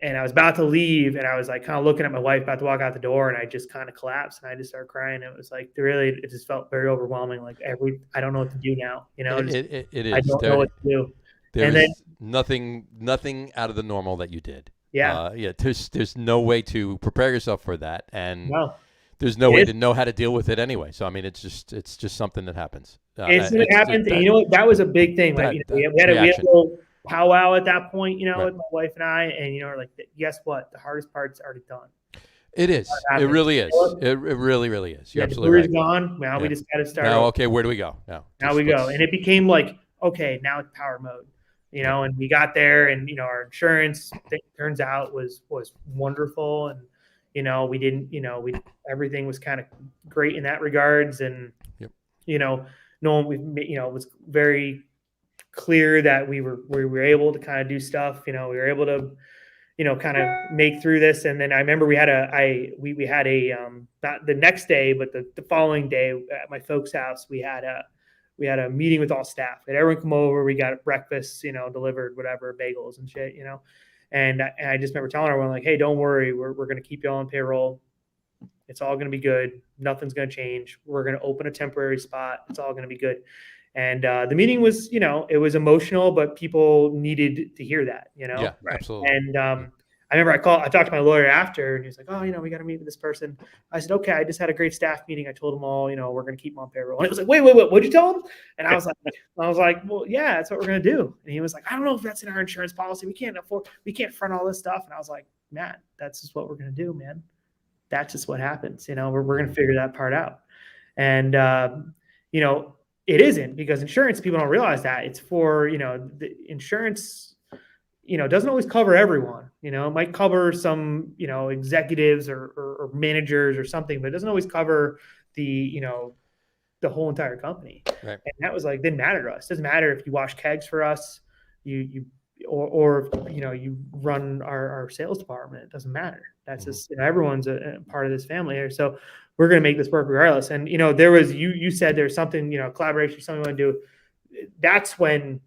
And I was about to leave, and I was like kind of looking at my wife about to walk out the door, and I just kind of collapsed, and I just started crying. It was like it just felt very overwhelming. Like I don't know what to do now. It is. I don't know what to do. There's nothing out of the normal that you did. Yeah. There's no way to prepare yourself for that, and there's no way to know how to deal with it anyway. So I mean, it's just something that happens. It happens. And that was a big thing. We had a little powwow at that point, with my wife and I, and like, guess what? The hardest part's already done. It is. It really is. It really, really is. You're absolutely right. The brewery's gone. Now we just got to start. Now, okay, where do we go? Now we go, and it became like, okay, now it's power mode. And we got there, and our insurance turns out was wonderful, and we didn't, everything was kind of great in that regards, and no one it was very clear that we were able to kind of do stuff. We were able to kind of make through this. And then I remember we had not the next day, but the following day at my folks' house, we had a meeting with all staff. We had everyone come over. We got breakfast, delivered, whatever, bagels and shit, And I just remember telling everyone, like, hey, don't worry. We're going to keep you all on payroll. It's all going to be good. Nothing's going to change. We're going to open a temporary spot. It's all going to be good. And the meeting was, it was emotional, but people needed to hear that, Yeah, absolutely. And I remember I talked to my lawyer after, and he was like, oh, we got to meet with this person. I said, okay, I just had a great staff meeting. I told them all, we're going to keep them on payroll. And it was like, wait, what'd you tell them? And I was like, well, yeah, that's what we're going to do. And he was like, I don't know if that's in our insurance policy. We can't front all this stuff. And I was like, Matt, that's just what we're going to do, man. That's just what happens. We're going to figure that part out. And, it isn't, because insurance, people don't realize that it's for, the insurance, doesn't always cover everyone. It might cover some, executives or managers or something, but it doesn't always cover the whole entire company. Right. And that was like, didn't matter to us. Doesn't matter if you wash kegs for us, or you run our sales department. It doesn't matter. That's just, everyone's a part of this family here. So we're going to make this work regardless. And, there was, you said there's something, collaboration, something we want to do. That's when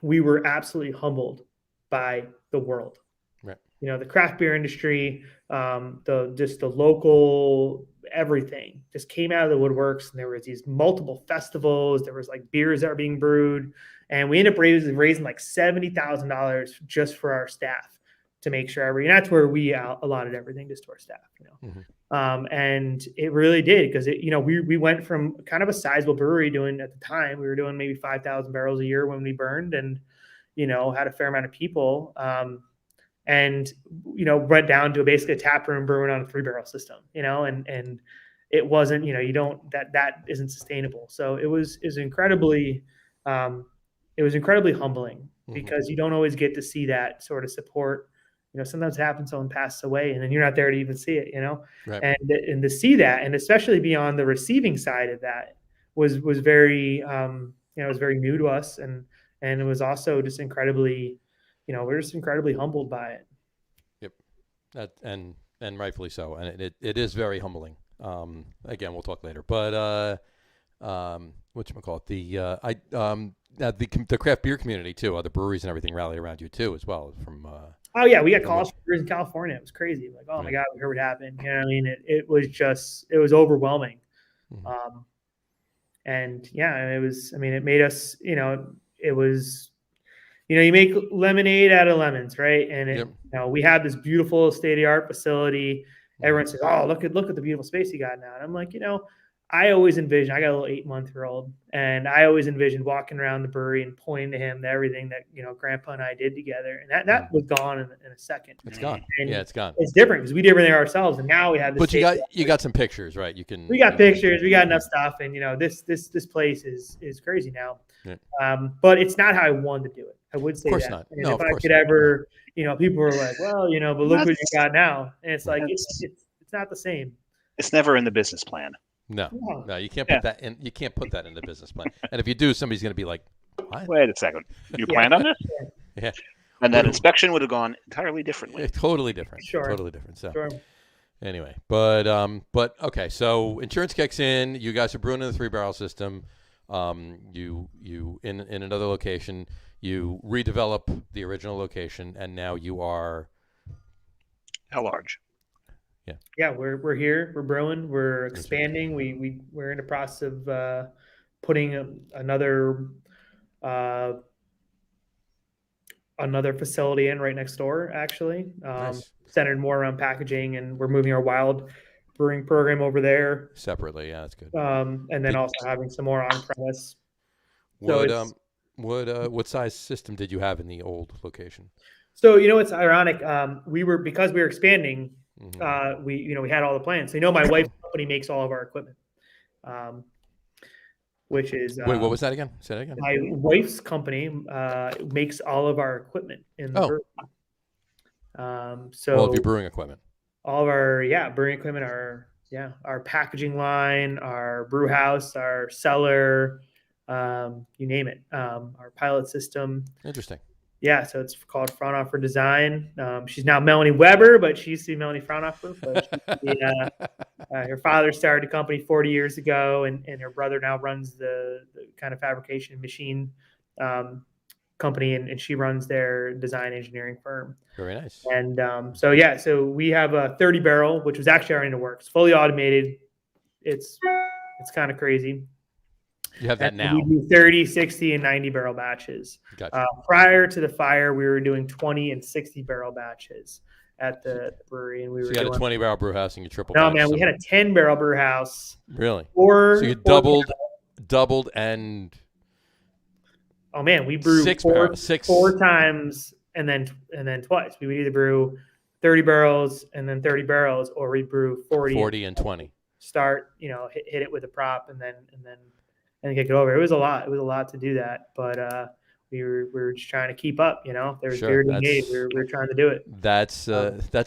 we were absolutely humbled by the world. Right. The craft beer industry, the local, everything just came out of the woodworks, and there was these multiple festivals. There was like beers that were being brewed, and we ended up raising like $70,000 just for our staff to make sure and that's where we allotted everything just to our staff, and it really did, because we went from kind of a sizable brewery doing, at the time, we were doing maybe 5,000 barrels a year when we burned, and had a fair amount of people, and went down to basically a tap room brewing on a 3-barrel system, and it wasn't, that isn't sustainable. So it was incredibly humbling, because you don't always get to see that sort of support. Sometimes it happens, someone passes away, and then you're not there to even see it, Right. and to see that, and especially be on the receiving side of that was very, it was very new to us. And it was also just incredibly, we're just incredibly humbled by it. Yep. And rightfully so. And it is very humbling. Again, we'll talk later, but, whatchamacallit, the craft beer community too, other breweries and everything rally around you too, as well, from, oh yeah, we got calls from brewers in California. It was crazy. Like, oh my God, we heard what happened. You know what I mean? It was overwhelming. And yeah, it made us, it was, you make lemonade out of lemons, right? And we have this beautiful state-of-the-art facility. Everyone says, oh, look at the beautiful space you got now. And I'm like, I always envisioned, I got a little 8-month-old, and I always envisioned walking around the brewery and pointing to him to everything that, Grandpa and I did together. And that was gone in a second. It's gone. And it's gone. It's different because we did everything ourselves, and now we have this. But you got some pictures, right? We got pictures, we got enough stuff, and this place is crazy now. Yeah. But it's not how I wanted to do it. I would say that. Of course not. And if I could ever, people were like, well, but look what you got now. And it's like, it's not the same. It's never in the business plan. No, you can't put that in. You can't put that in the business plan. And if you do, somebody's going to be like, "What? Wait a second, you planned on this?" Yeah. And that inspection would have gone entirely differently. It's totally different. Sure. Totally different. So, anyway, but okay. So insurance kicks in. You guys are brewing in the 3-barrel system. You in another location. You redevelop the original location, and now you are how large? Yeah, we're here. We're brewing. We're expanding. We're in the process of putting another facility in right next door. Actually, nice. Centered more around packaging, and we're moving our wild brewing program over there separately. Yeah, that's good. And then also having some more on premise. What size system did you have in the old location? So it's ironic. Because we were expanding. We had all the plans. So, my wife's company makes all of our equipment, which is wait, what was that again? Say that again. My wife's company makes all of our equipment in the brewery. So all of your brewing equipment. All of our brewing equipment, our packaging line, our brew house, our cellar, you name it. Our pilot system. Interesting. Yeah, so it's called Fraunhofer Design. She's now Melanie Weber, but she used to be Melanie Fraunhofer. Her father started a company 40 years ago, and her brother now runs the kind of fabrication machine company, and she runs their design engineering firm. Very nice. And so we have a 30-barrel, which was actually already in the works, fully automated. It's kind of crazy. You have that now. We do 30, 60, and 90-barrel batches. Gotcha. Prior to the fire, we were doing 20 and 60-barrel batches at the brewery, and you had a 20-barrel brew house and you triple. No, man, we had a 10-barrel brew house. Really? So you doubled, and. Oh man, we brewed four times, and then twice. We would either brew 30 barrels and then 30 barrels, or we brew 40 and 20. Start, hit it with a prop, and and kick it over. It was a lot. It was a lot to do that, but we were just trying to keep up. There was beer to be made. We were trying to do it. That's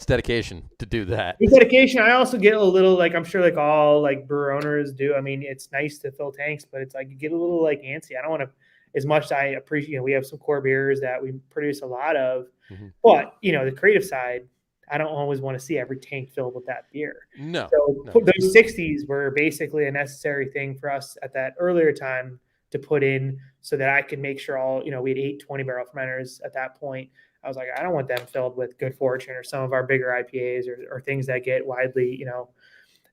dedication to do that. With dedication, I also get a little like I'm sure like all like brewer owners do. I mean, it's nice to fill tanks, but it's like you get a little like antsy. I don't want to, as much as I appreciate. We have some core beers that we produce a lot of, but the creative side, I don't always want to see every tank filled with that beer. No. So those 60s were basically a necessary thing for us at that earlier time to put in so that I could make sure all, we had 8 20-barrel fermenters at that point. I was like, I don't want them filled with Good Fortune or some of our bigger IPAs or things that get widely,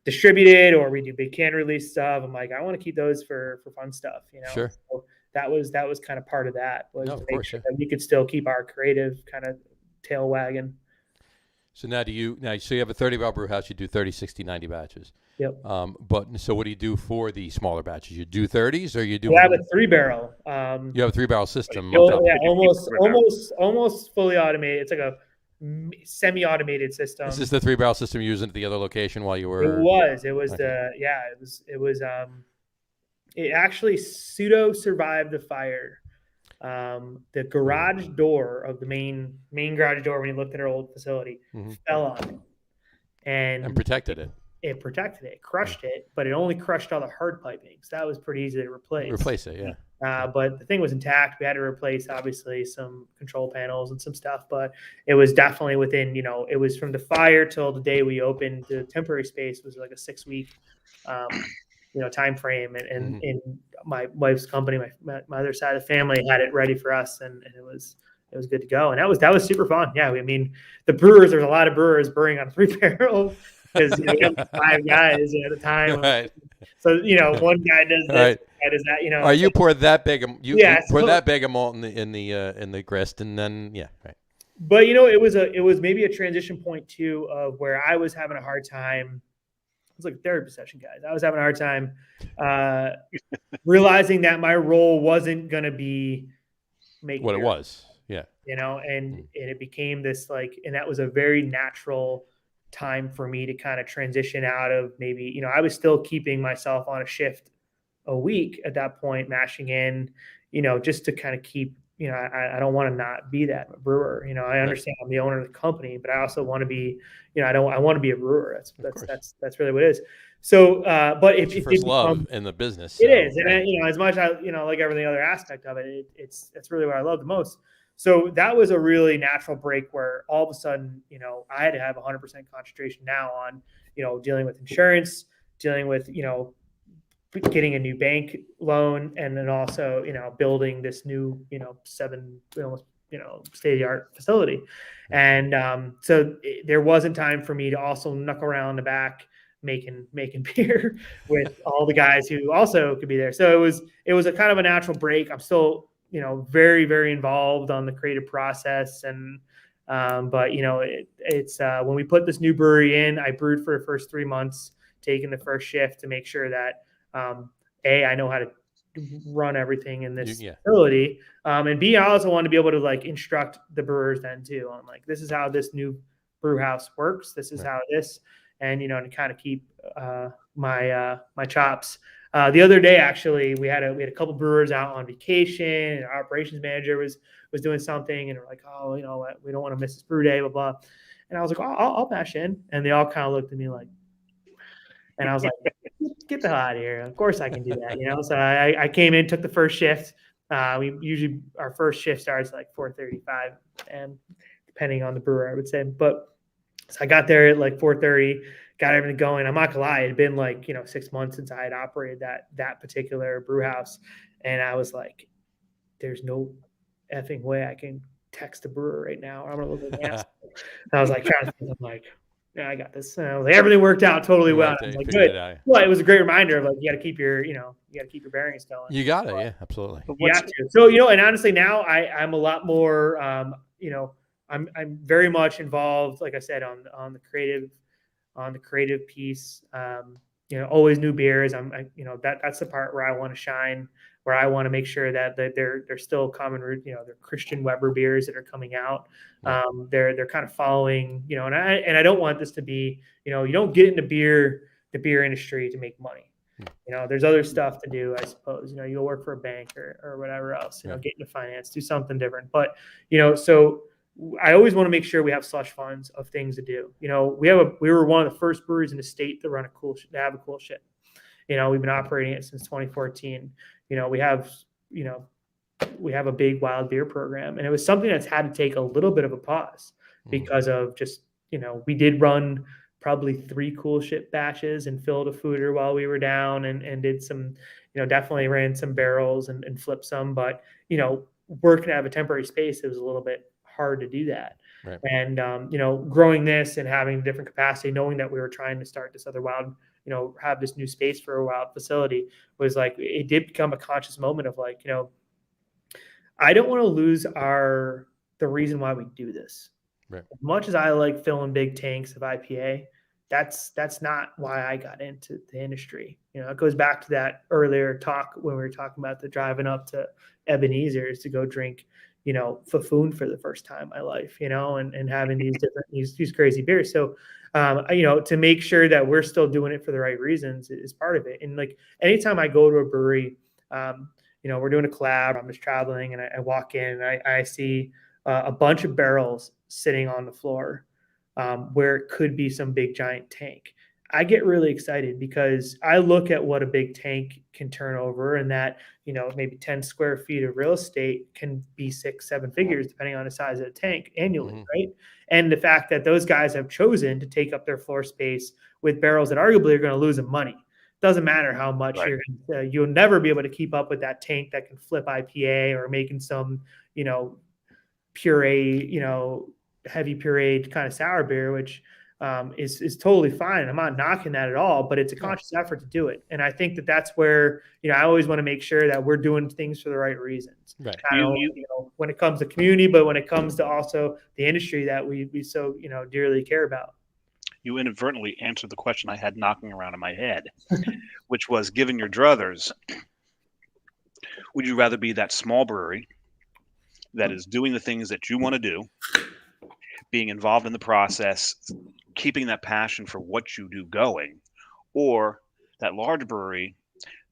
distributed, or we do big can release stuff. I'm like, I want to keep those for fun stuff, Sure. So that was kind of part of that was to make sure that we could still keep our creative kind of tail wagging. So now so you have a 30-barrel brew house, you do 30, 60, 90 batches. Yep. But so what do you do for the smaller batches? You do 30s or you do? We have a 3-barrel. You have a 3-barrel system. Almost fully automated. It's like a semi-automated system. Is this the 3-barrel system you're using at the other location while you were? It actually pseudo survived the fire. The garage door of the main garage door, when you looked at our old facility, fell on it and protected it. It protected it, crushed it, but it only crushed all the hard piping. So that was pretty easy to replace. Replace it, yeah. But the thing was intact. We had to replace, obviously, some control panels and some stuff, but it was definitely within, it was from the fire till the day we opened. The temporary space was like a 6-week, time frame. And in my wife's company, my other side of the family had it ready for us, and it was good to go. And that was super fun. Yeah, I mean, the brewers, there's a lot of brewers brewing on 3-barrel. Because we have 5 guys at a time, right. So one guy does this, right. guy does that. You pour that big, that big of malt in the grist, and then right. But it was maybe a transition point too of where I was having a hard time. It was like a therapy session, guys. I was having a hard time realizing that my role wasn't going to be making what it was, yeah. And it became this and that was a very natural time for me to kind of transition out of maybe, I was still keeping myself on a shift a week at that point, mashing in, just to kind of keep, I don't want to not be that brewer. I understand I'm the owner of the company, but I also want to be, I want to be a brewer. That's really what it is. So, but if first love in the business, it is. And as much as, like every other aspect of it, it's really what I love the most. So that was a really natural break where all of a sudden, I had to have 100% concentration now on, dealing with insurance, dealing with, getting a new bank loan, and then also, building this new, 7, state-of-the-art facility. And so there wasn't time for me to also knuckle around in the back making beer with all the guys who also could be there. So it was a kind of a natural break. I'm still very, very involved on the creative process. And, but it's when we put this new brewery in, I brewed for the first 3 months, taking the first shift to make sure that, I know how to run everything in this facility. And B, I also want to be able to instruct the brewers then too, on this is how this new brew house works. This is how it is. And, to kind of keep, my chops. The other day, actually, we had a couple brewers out on vacation, and our operations manager was doing something, and we're like, oh, we don't want to miss this brew day, blah, blah. And I was like, oh, I'll bash in. And they all kind of looked at me and I was like, get the hell out of here. Of course I can do that, So I came in, took the first shift. Our first shift starts at 4:35, and depending on the brewer, I would say. But so I got there at 4:30. Got everything going. I'm not gonna lie, it had been 6 months since I had operated that particular brew house. And I was like, there's no effing way I can text a brewer right now, or I'm gonna look like an asshole. And I was trying to think, I'm like, yeah, I got this. And I was everything worked out totally well. I was good. Well, it was a great reminder of you gotta keep your, bearings going. You got it, yeah, absolutely. You have to. So, and honestly now I'm a lot more I'm very much involved, like I said, on the creative piece. Always new beers. That's the part where I want to shine, where I want to make sure that they're still common root. They're Christian Weber beers that are coming out. They're kind of following. And I don't want this to be. You don't get into the beer industry to make money. There's other stuff to do, I suppose. You'll work for a bank or whatever else, get into finance, do something different. But, so I always want to make sure we have slush funds of things to do. We were one of the first breweries in the state to run to have a cool ship. We've been operating it since 2014. We have a big wild beer program, and it was something that's had to take a little bit of a pause because of just, we did run probably 3 cool ship batches and filled a fooder while we were down and did some, definitely ran some barrels and flipped some, but, working out of a temporary space, it was a little bit hard to do that. Right. And, growing this and having different capacity, knowing that we were trying to start this other wild, have this new space for a wild facility was like, it did become a conscious moment of like, I don't want to lose the reason why we do this. Right. As much as I like filling big tanks of IPA, that's not why I got into the industry. It goes back to that earlier talk when we were talking about the driving up to Ebenezer's to go drink, Fafoon for the first time in my life, and having these different, these crazy beers. So, to make sure that we're still doing it for the right reasons is part of it. And like, anytime I go to a brewery, we're doing a collab, I'm just traveling and I walk in and I see a bunch of barrels sitting on the floor where it could be some big giant tank. I get really excited because I look at what a big tank can turn over, and that, maybe 10 square feet of real estate can be 6-7 figures depending on the size of the tank annually, right? And the fact that those guys have chosen to take up their floor space with barrels that arguably are going to lose them money. Doesn't matter how much you'll never be able to keep up with that tank that can flip IPA or making some, puree, heavy pureed kind of sour beer, which is totally fine. I'm not knocking that at all, but it's a conscious effort to do it. And I think that's where, I always want to make sure that we're doing things for the right reasons. Right. When it comes to community, but when it comes to also the industry that we so, dearly care about. You inadvertently answered the question I had knocking around in my head, which was, given your druthers, would you rather be that small brewery that is doing the things that you want to do, being involved in the process, keeping that passion for what you do going, or that large brewery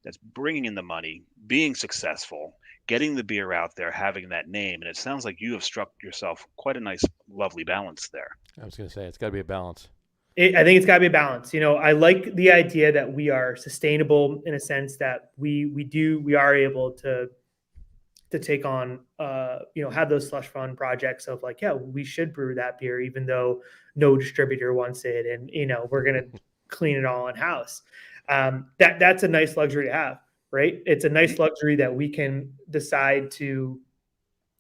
that's bringing in the money, being successful, getting the beer out there, having that name? And it sounds like you have struck yourself quite a nice, lovely balance there. I was going to say, it's got to be a balance. I think it's got to be a balance. I like the idea that we are sustainable in a sense that we are able to take on, have those slush fund projects of like, we should brew that beer, even though no distributor wants it. And, we're going to clean it all in house. That's a nice luxury to have, right? It's a nice luxury that we can decide to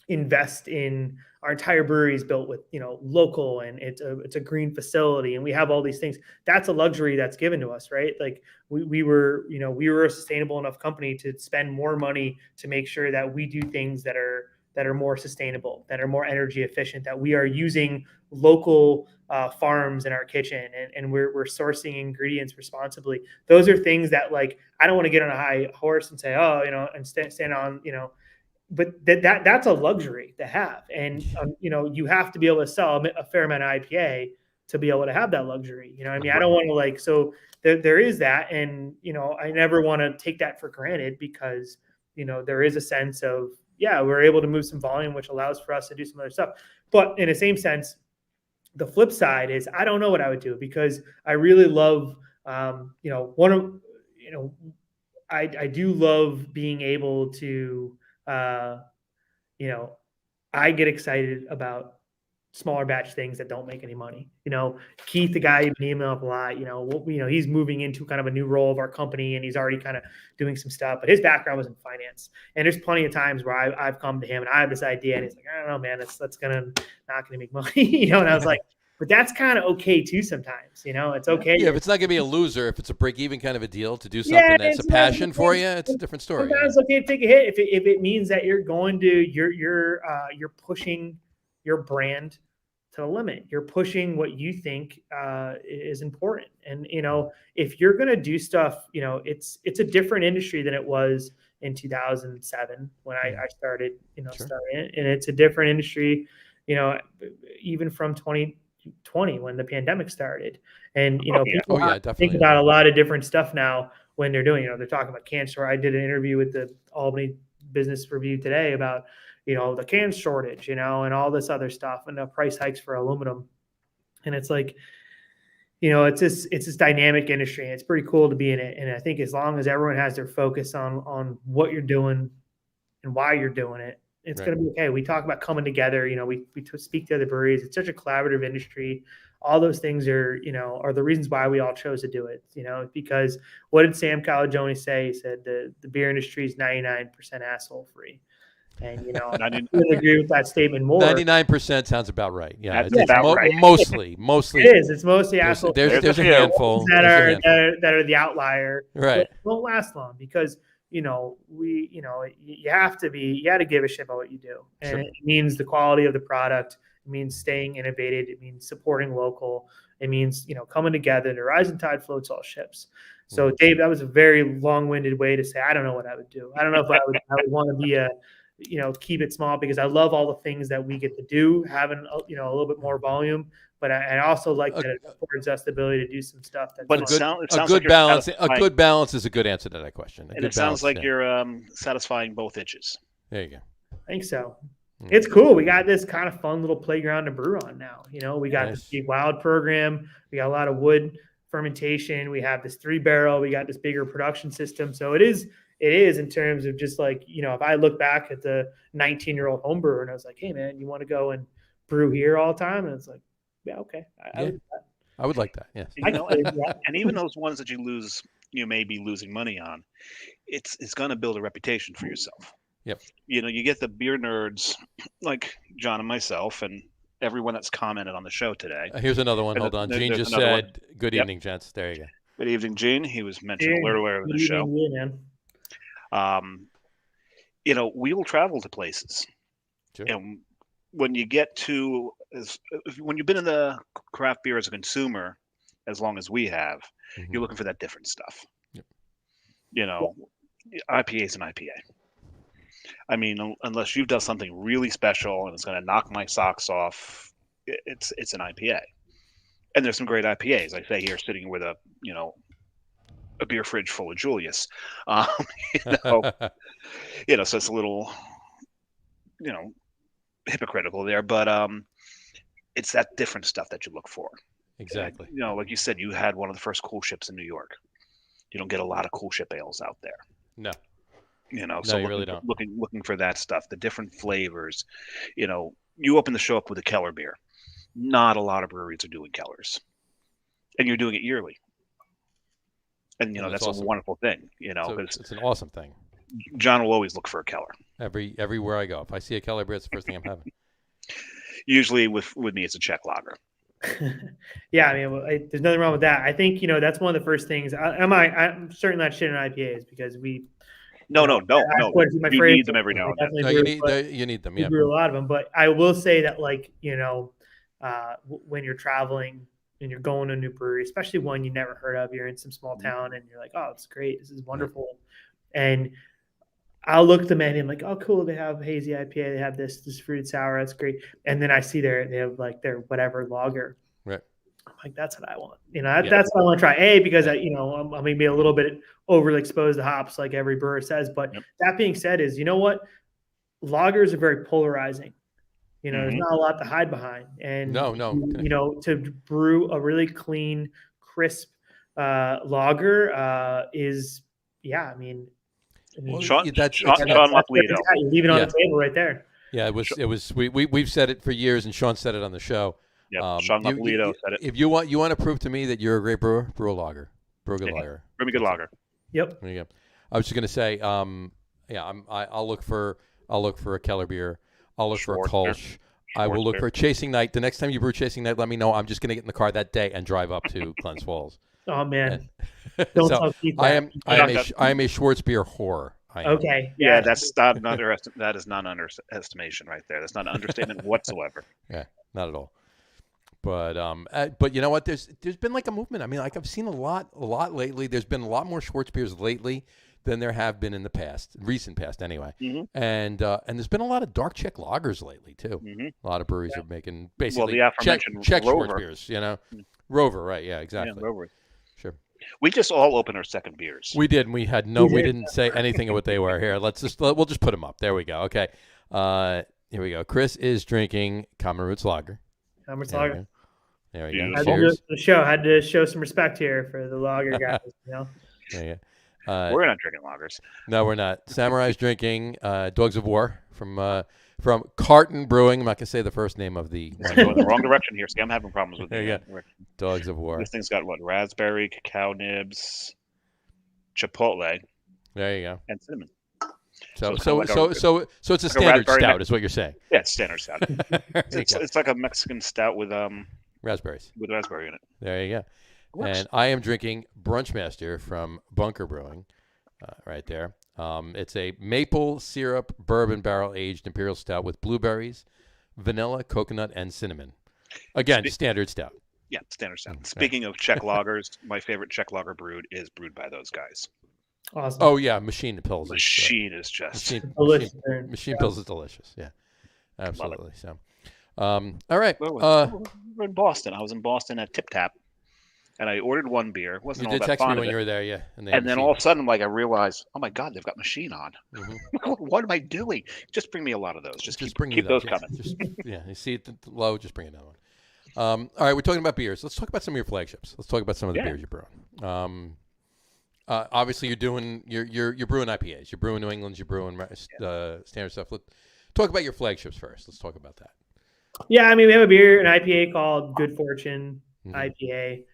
invest in. Our entire brewery is built with, local, and it's a green facility, and we have all these things. That's a luxury that's given to us, right? Like we were a sustainable enough company to spend more money to make sure that we do things that are more sustainable, that are more energy efficient, that we are using local farms in our kitchen, and we're sourcing ingredients responsibly. Those are things that, like, I don't want to get on a high horse and say, and stand on, but that's a luxury to have. And, you have to be able to sell a fair amount of IPA to be able to have that luxury. I don't want to so there is that. And, I never want to take that for granted because, there is a sense of, we're able to move some volume, which allows for us to do some other stuff. But in the same sense, the flip side is I don't know what I would do because I really love, I do love being able to, I get excited about smaller batch things that don't make any money. Keith, the guy you've been emailing up a lot, he's moving into kind of a new role of our company, and he's already kind of doing some stuff, but his background was in finance. And there's plenty of times where I've come to him and I have this idea and he's like, I don't know, man, that's not going to make money, and I was like, but that's kind of okay too sometimes, it's okay. Yeah, if it's not going to be a loser, if it's a break-even kind of a deal to do something that's a passion for you, it's a different story. Sometimes it's okay to take a hit if it means that you're going to, you're pushing your brand to the limit. You're pushing what you think is important. And, if you're going to do stuff, it's a different industry than it was in 2007 when I started, starting it. And it's a different industry, even from 2020 when the pandemic started. And, people think about a lot of different stuff now when they're doing, they're talking about can shortage. I did an interview with the Albany Business Review today about, the can shortage, and all this other stuff, and the price hikes for aluminum. And it's like, it's this dynamic industry. And it's pretty cool to be in it. And I think as long as everyone has their focus on what you're doing and why you're doing it, it's going to be okay. We talk about coming together. We speak to other breweries. It's such a collaborative industry. All those things are the reasons why we all chose to do it. Because what did Sam Calagione say? He said the beer industry is 99% asshole free. And I didn't agree with that statement more. 99% sounds about right. Yeah, That's about right. Mostly. It is. It's mostly asshole. There's a handful that are the outlier. Right. Won't last long because you have to give a shit about what you do, and it means the quality of the product. It means staying innovative. It means supporting local. It means coming together. The rising tide floats all ships. So, Dave, that was a very long-winded way to say I don't know what I would do. I don't know if I would want to be keep it small because I love all the things that we get to do, having a little bit more volume. But I also like that it affords us the ability to do some stuff. A good balance. A good balance is a good answer to that question. And it sounds like you're satisfying both itches. There you go. I think so. It's cool. We got this kind of fun little playground to brew on now. We got this big wild program. We got a lot of wood fermentation. We have this 3-barrel. We got this bigger production system. So it is in terms of just like, if I look back at the 19-year-old home brewer and I was like, hey, man, you want to go and brew here all the time? And it's like, yeah, okay. I would like that. Yes. And even those ones that you may be losing money on, it's going to build a reputation for yourself. Yep. You get the beer nerds like John and myself and everyone that's commented on the show today. Here's another one. Hold on. Gene just said, good evening, gents. There you go. Good evening, Gene. He was mentioned earlier in the show. We will travel to places. Sure. And when you get when you've been in the craft beer as a consumer, as long as we have, you're looking for that different stuff. Yep. IPA is an IPA. I mean, unless you've done something really special and it's going to knock my socks off, it's an IPA. And there's some great IPAs. I say here, sitting with a beer fridge full of Julius. So it's a little, hypocritical there, but it's that different stuff that you look for. Exactly. Like you said, you had one of the first cool ships in New York. You don't get a lot of cool ship ales out there. No. So you really don't. Looking for that stuff, the different flavors. You open the show up with a Keller beer. Not a lot of breweries are doing Kellers, and you're doing it yearly. And that's awesome. A wonderful thing. It's an awesome thing. John will always look for a Keller. Everywhere I go, if I see a Keller beer, it's the first thing I'm having. Usually with me, it's a Czech lager. Yeah, I mean, there's nothing wrong with that. I think that's one of the first things. I'm certainly not shitting on IPAs because we. No. You need them every now and then. You need them. We Yeah, brew a lot of them, but I will say that, when you're traveling and you're going to a new brewery, especially one you never heard of, you're in some small town and you're like, oh, it's great, this is wonderful, and I'll look at them and I'm like, oh, cool, they have hazy IPA, they have this fruited sour, that's great, and then I see they have like their whatever lager. Right. I'm like, that's what I want. That's what I want to try. Because I'm maybe a little bit overly exposed to hops, like every brewer says. But that being said, is what lagers are very polarizing. There's not a lot to hide behind. And no. To brew a really clean, crisp lager is, I mean, Sean you're leaving it on the table right there. Yeah, it was. We've said it for years, and Sean said it on the show. Yeah, Sean Lapolito said it. If you want to prove to me that you're a great brewer, brew a lager. Brew a good lager. Brew a good lager. Yep. There you go. I was just gonna say, I'll look for a Keller beer. I'll look for a Kolsch. I will look for a Chasing Night. The next time you brew Chasing Night, let me know. I'm just gonna get in the car that day and drive up to Glens Falls. Oh man, don't tell Keith that. I am a Schwartz beer whore. Okay. Yeah, that's not that is not an underestimation right there. That's not an understatement whatsoever. Yeah, not at all. But you know what? There's been like a movement. I mean, like I've seen a lot lately. There's been a lot more Schwartz beers lately than there have been in the past, recent past anyway. Mm-hmm. And there's been a lot of dark Czech lagers lately too. Mm-hmm. A lot of breweries are making basically the aforementioned Czech Rover. Schwartz beers. Rover, right? Yeah, exactly. Yeah, Rover. Sure. We just all opened our second beers. We did. And we had no. We didn't say anything of what they were. Here, we'll just put them up. There we go. Okay. Here we go. Chris is drinking Common Roots Lager. Common Roots There we Lager. go. There we go. Had to do it Cheers. for the show. Had to show some respect here for the lager guys. There you go. We're not drinking lagers. No, we're not. Samurai's drinking Dogs of War from Carton Brewing. I'm not gonna say the first name of the. It's going the wrong direction here. See, I'm having problems with There you the go. direction. Dogs of War. This thing's got what? Raspberry, cacao nibs, chipotle, There you go. and cinnamon. So it's so kinda so like so so it's a like a standard raspberry stout, neck- is what you're saying. Yeah, it's standard stout. There you It's, go. it's like a Mexican stout with Raspberries. raspberry in it. There you go. Works. And I am drinking Brunchmaster from Bunker Brewing, right there. It's a maple syrup bourbon barrel aged imperial stout with blueberries, vanilla, coconut, and cinnamon. Again, standard stout. Yeah, standard stout. Speaking of Czech lagers, my favorite Czech lager is brewed by those guys. Awesome. Oh yeah, Machine Pills. Machine is just Delicious. Machine Pills is delicious. Yeah, absolutely. So, all right. We're in Boston. I was in Boston at Tip Tap, and I ordered one beer. You Wasn't all did that text me fond when of you it. were there, yeah. And then all of a sudden, like I realized, oh my God, they've got Machine on. Mhm. What am I doing? Just bring me a lot of those. Just bring me keep those yeah. coming. Yeah, you see it low, just bring another one. All right, we're talking about beers. Let's talk about some of your flagships. Let's talk about some of the beers you're brewing. Obviously, you're brewing IPAs. You're brewing New England's. You're brewing standard stuff. Let's talk about your flagships first. Let's talk about that. Yeah, I mean, we have a beer, an IPA called Good Fortune Mhm. IPA,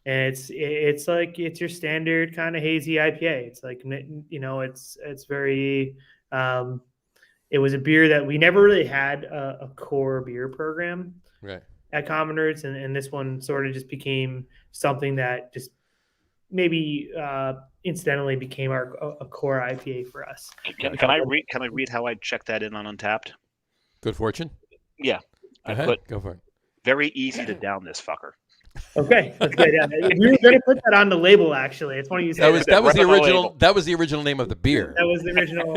and it's like it's your standard kind of hazy IPA. It's like it's very. It was a beer that we never really had a core beer program Right. at Common Roots, and this one sort of just became something that just maybe incidentally became a core IPA for us. Can I read how I checked that in on Untapped? Good Fortune. Yeah, Go I ahead. put Go for it. very easy to down this fucker. Okay, that's good. Yeah. We were going to put that on the label. Actually, it's funny you said That was the right on the original. label. That was the original name of the beer. That was the original.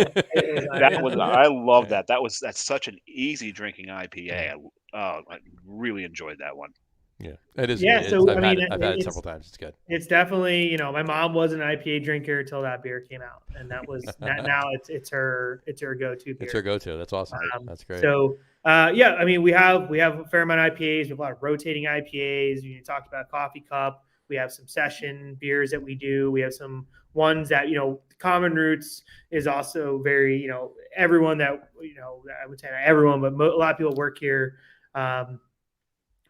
I love that. That's such an easy drinking IPA. I really enjoyed that one. Yeah, it is. Yeah, so, I've I had mean, it it's- several times. It's good. It's definitely, my mom was an IPA drinker until that beer came out, and that was now it's her go-to beer. It's her go-to. That's awesome. That's great. So yeah, I mean we have a fair amount of IPAs. We have a lot of rotating IPAs. You talked about Coffee Cup. We have some session beers that we do. We have some ones that Common Roots is also very everyone that I would say not everyone, but a lot of people work here.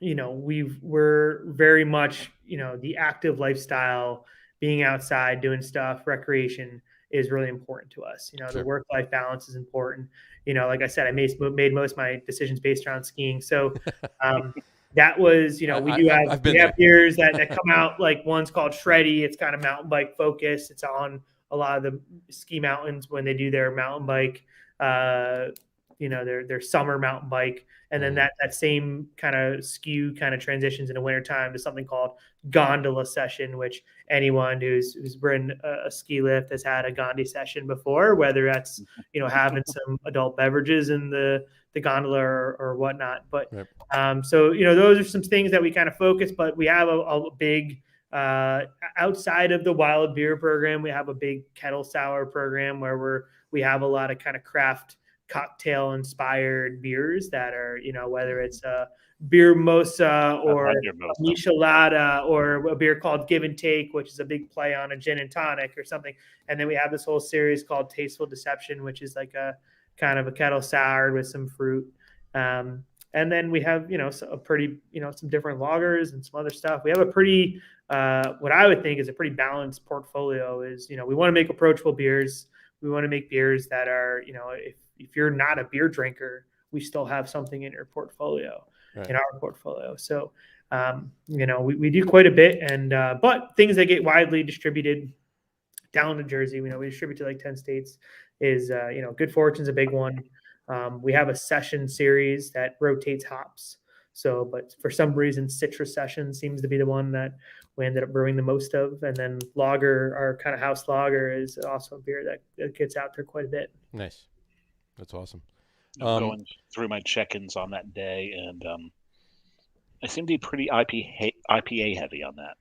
We're very much, the active lifestyle, being outside, doing stuff, recreation is really important to us. Sure. The work-life balance is important. Like I said, I made most of my decisions based around skiing. So that was, we have beers that come out, like one's called Shreddy. It's kind of mountain bike focused. It's on a lot of the ski mountains when they do their mountain bike, their summer mountain bike. And then that same kind of skew kind of transitions in the wintertime to something called gondola session, which anyone who's ridden a ski lift has had a Gandhi session before, whether that's, having some adult beverages in the gondola or whatnot. But so, those are some things that we kind of focus, but we have a big, outside of the wild beer program, we have a big kettle sour program where we have a lot of kind of craft cocktail inspired beers that are, whether it's a beer mosa or a michelada or a beer called Give and Take, which is a big play on a gin and tonic or something. And then we have this whole series called Tasteful Deception, which is like a kind of a kettle sour with some fruit. And then we have, a pretty, some different lagers and some other stuff. We have a pretty, what I would think is a pretty balanced portfolio is, we want to make approachable beers. We want to make beers that are, if you're not a beer drinker, we still have something in your portfolio, in our portfolio. So, we do quite a bit, and but things that get widely distributed down to Jersey, we distribute to like 10 states. Is Good Fortune's a big one. We have a session series that rotates hops. So, but for some reason, Citrus Session seems to be the one that we ended up brewing the most of. And then lager, our kind of house lager, is also a beer that gets out there quite a bit. Nice. That's awesome. Going through my check-ins on that day, and I seem to be pretty IPA IPA heavy on that.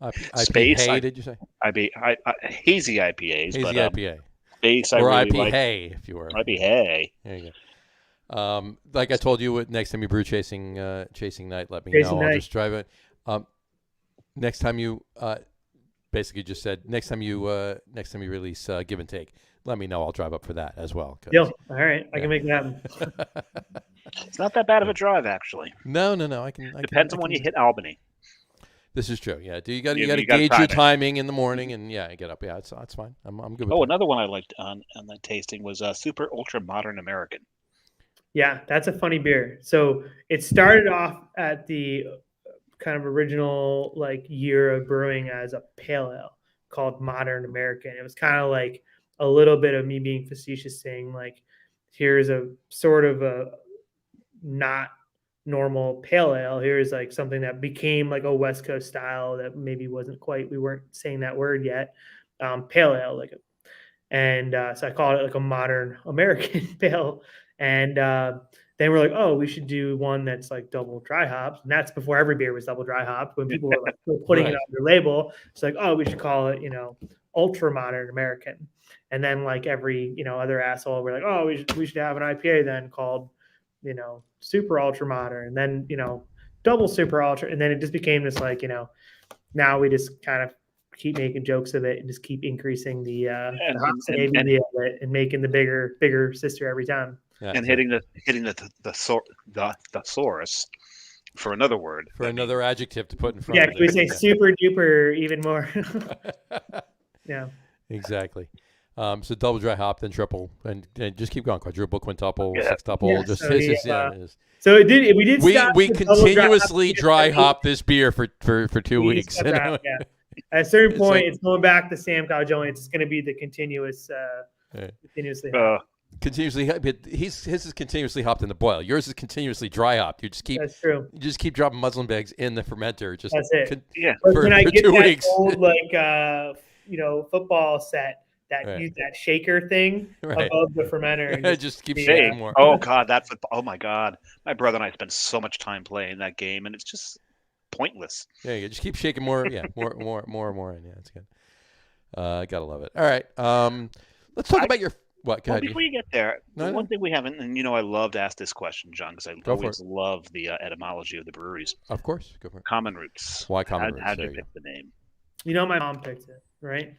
IPA, did you say? Hazy IPAs, Hazy but IPA. Space I Or really IPA, like. if you were. IPA. There you go. Like I told you, next time you brew chasing night, let me Chasing know. I'll night. just drive it. Next time you basically just said next time you release Give and Take, let me know. I'll drive up for that as well. Deal. All right, I can make that happen. It's not that bad of a drive, actually. No. I Depends on when you hit Albany. This is true. Yeah. You got to You gauge gotta your time it. timing in the morning, and get up. Yeah, that's fine. I'm good with Oh, that. another one I liked on the tasting was Super Ultra Modern American. Yeah, that's a funny beer. So it started off at the kind of original year of brewing as a pale ale called Modern American. It was kind of like a little bit of me being facetious, saying like, here's a sort of a not normal pale ale. Here's like something that became like a West Coast style that maybe wasn't quite, we weren't saying that word yet. Pale ale, so I called it like a Modern American pale. And then we're like, oh, we should do one that's like double dry hops. And that's before every beer was double dry hopped. When people were like putting it on their label, it's like, oh, we should call it, Ultra Modern American. And then like every, other asshole, we're like, oh, we should have an IPA then called, Super Ultra Modern. And then, double Super Ultra. And then it just became this like, now we just kind of keep making jokes of it and just keep increasing the ABV of it and making the bigger sister every time. Yeah, and hitting the thesaurus for another word. For another adjective to put in front Yeah, of can we say super duper even more? Yeah. Exactly. So double dry hop, then triple, and just keep going. Quadruple, quintuple, Yeah. sextuple. Yeah, Just so his, the, his, yeah, his. So it did. We did. Stop We the double continuously dry dry hop this beer for 2 We weeks. stepped out, yeah. At a certain It's point, like- it's going back to Sam Cowjoy. It's going to be the continuous, continuously. Continuously, his is continuously hopped in the boil. Yours is continuously dry hopped. You just keep That's true. You just keep dropping muslin bags in the fermenter. Just That's it. For But can I get 2 that weeks. old football set that use that shaker thing above the fermenter? And just keep Hey, shaking more. oh God, that football! Oh my God, my brother and I spent so much time playing that game, and it's just pointless. Yeah, you just keep shaking more. Yeah, more in. Yeah, it's good. Gotta love it. All right, let's talk about your what? Go Well, ahead. before you get there, No. one thing we haven't, and I love to ask this question, John, because I Go for always love the etymology of the breweries. Of course, go for it. Common roots. Why common roots? How'd There you you pick the name? my mom picked it, right?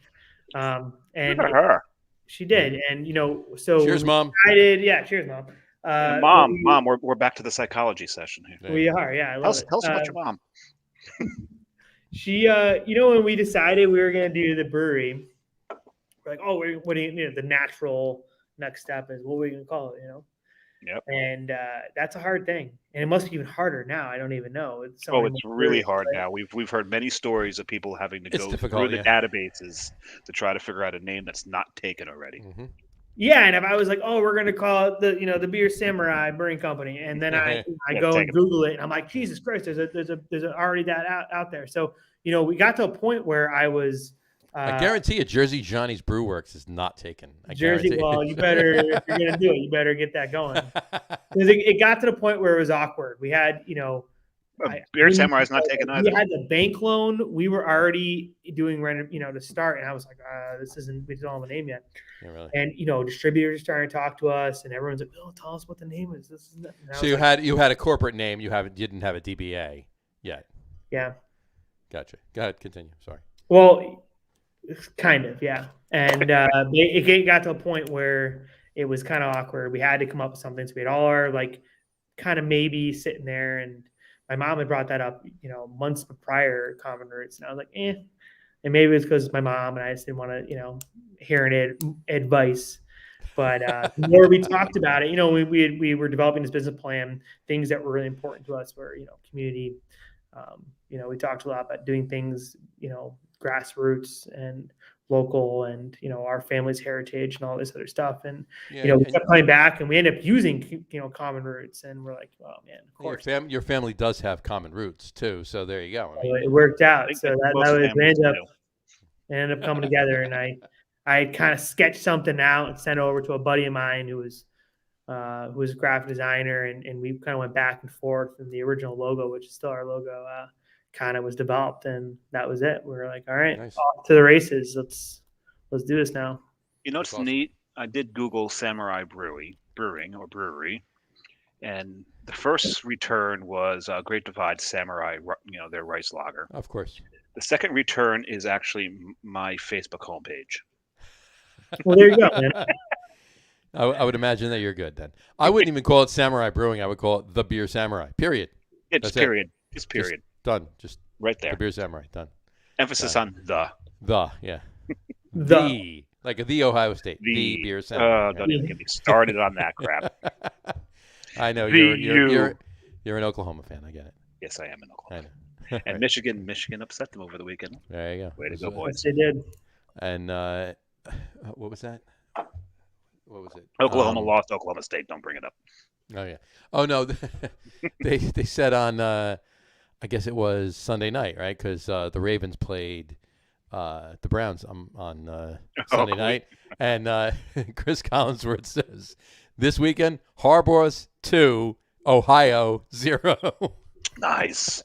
And Look at her. she did, and so Cheers, Mom. I did. Yeah, cheers, Mom. Mom, we're back to the psychology session here. We are. Yeah, I love it. Tell us about your mom. She, when we decided we were going to do the brewery, we're like, oh, what do you, the natural next step is what are we going to call it, Yep. And that's a hard thing. And it must be even harder now. I don't even know. It's really hard now. We've heard many stories of people having to go through the databases to try to figure out a name that's not taken already. Mm-hmm. Yeah, and if I was like, oh, we're going to call it the Beer Samurai Brewing Company, and then I go and Google it, and I'm like, Jesus Christ, there's already that out there. So we got to a point where I was. I guarantee you, Jersey Johnny's Brew Works is not taken. Well, you better if you're going to do it, you better get that going. Because it got to the point where it was awkward. We had Beer Samurai's not taken either. We had the bank loan. We were already doing to start, and I was like, we don't have a name yet. Yeah, really. And distributors are starting to talk to us, and everyone's like, "Oh, tell us what the name is." So you had a corporate name. You didn't have a DBA yet. Yeah. Gotcha. Go ahead. Continue. Sorry. Well, kind of, yeah. And it got to a point where it was kind of awkward. We had to come up with something. So we had all our kind of maybe sitting there, and my mom had brought that up, months prior, Common Roots, and I was like, eh. And maybe it's because my mom and I just didn't want to, hear any advice. But the more we talked about it, we were developing this business plan. Things that were really important to us were, community. We talked a lot about doing things, grassroots and local, and our family's heritage and all this other stuff. And we kept coming back, and we ended up using Common Roots, and we're like, oh man, of course. Your family does have common roots too, so there you go. It worked out. So that ended up coming together, and I kind of sketched something out and sent it over to a buddy of mine who was a graphic designer, and we kind of went back and forth. And the original logo, which is still our logo, kind of was developed, and that was it. We were like, all right, Nice. off to the races. Let's do this now. You know what's awesome. neat? I did Google Samurai Brewing or Brewery, and the first return was Great Divide Samurai, their rice lager. Of course. The second return is actually my Facebook homepage. Well, there you go, man. I would imagine that you're good then. I wouldn't even call it Samurai Brewing. I would call it The Beer Samurai. Period. It's That's it. period. It's period. Done. Just Right there. The Beer Samurai. Done. Emphasis on the. Yeah. The Like the Ohio State. The Beer Samurai. Don't even get me started on that crap. I know The you're an Oklahoma fan. I get it. Yes, I am in I Oklahoma. know. And Michigan upset them over the weekend. There you go. Way to This go, is- boys. they did. And what was that? What was it? Oklahoma lost Oklahoma State. Don't bring it up. Oh yeah. Oh no. they said on I guess it was Sunday night, right? Because the Ravens played the Browns on Sunday night, and Chris Collinsworth says this weekend Harbaugh's 2, Ohio 0. Nice.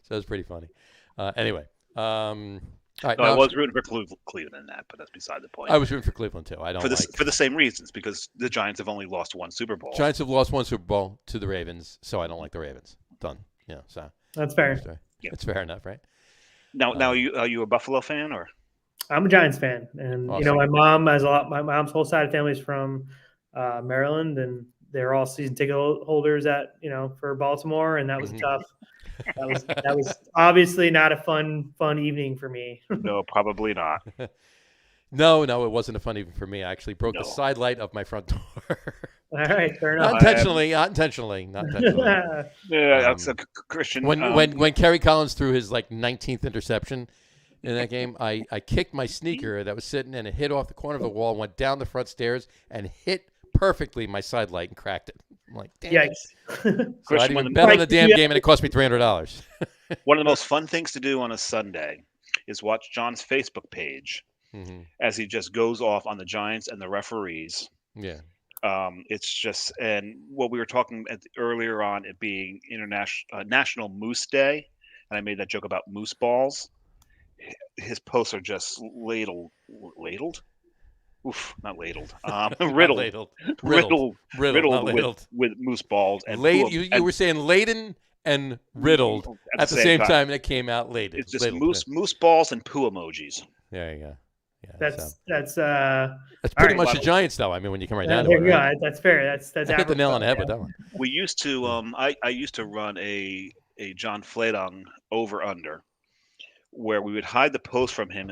So it's pretty funny. Anyway, all right. No, I was rooting for Cleveland in that, but that's beside the point. I was rooting for Cleveland too. I don't for the same reasons, because the Giants have only lost one Super Bowl. Giants have lost one Super Bowl to the Ravens, so I don't like the Ravens. Done. Yeah. So That's fair. Yeah. It's fair enough, right? Now, are you a Buffalo fan or? I'm a Giants fan, and Awesome. my mom has a lot. My mom's whole side of family is from Maryland, and they're all season ticket holders at for Baltimore, and that was tough. That was obviously not a fun evening for me. No, probably not. No, it wasn't a fun evening for me. I actually broke the side light of my front door. All right, fair Not enough. intentionally. Yeah, that's a Christian. When Kerry Collins threw his 19th interception in that game, I kicked my sneaker that was sitting and it hit off the corner of the wall, went down the front stairs, and hit perfectly my side light and cracked it. I'm like, damn. Yikes. So I didn't even bet on the damn game, and it cost me $300. One of the most fun things to do on a Sunday is watch John's Facebook page as he just goes off on the Giants and the referees. Yeah. It's just, and what we were talking earlier on it being National Moose Day, and I made that joke about moose balls. His posts are just ladled. Oof, not ladled. Riddled with moose balls. And you were saying laden and riddled at the same time, and it came out laden. It's just moose balls and poo emojis. There you go. Yeah, that's pretty much the Giants, though. I mean, when you come right down to it, right? That's fair. That's I hit the nail on the head with that one. We used to. I used to run a John Fladung over under, where we would hide the post from him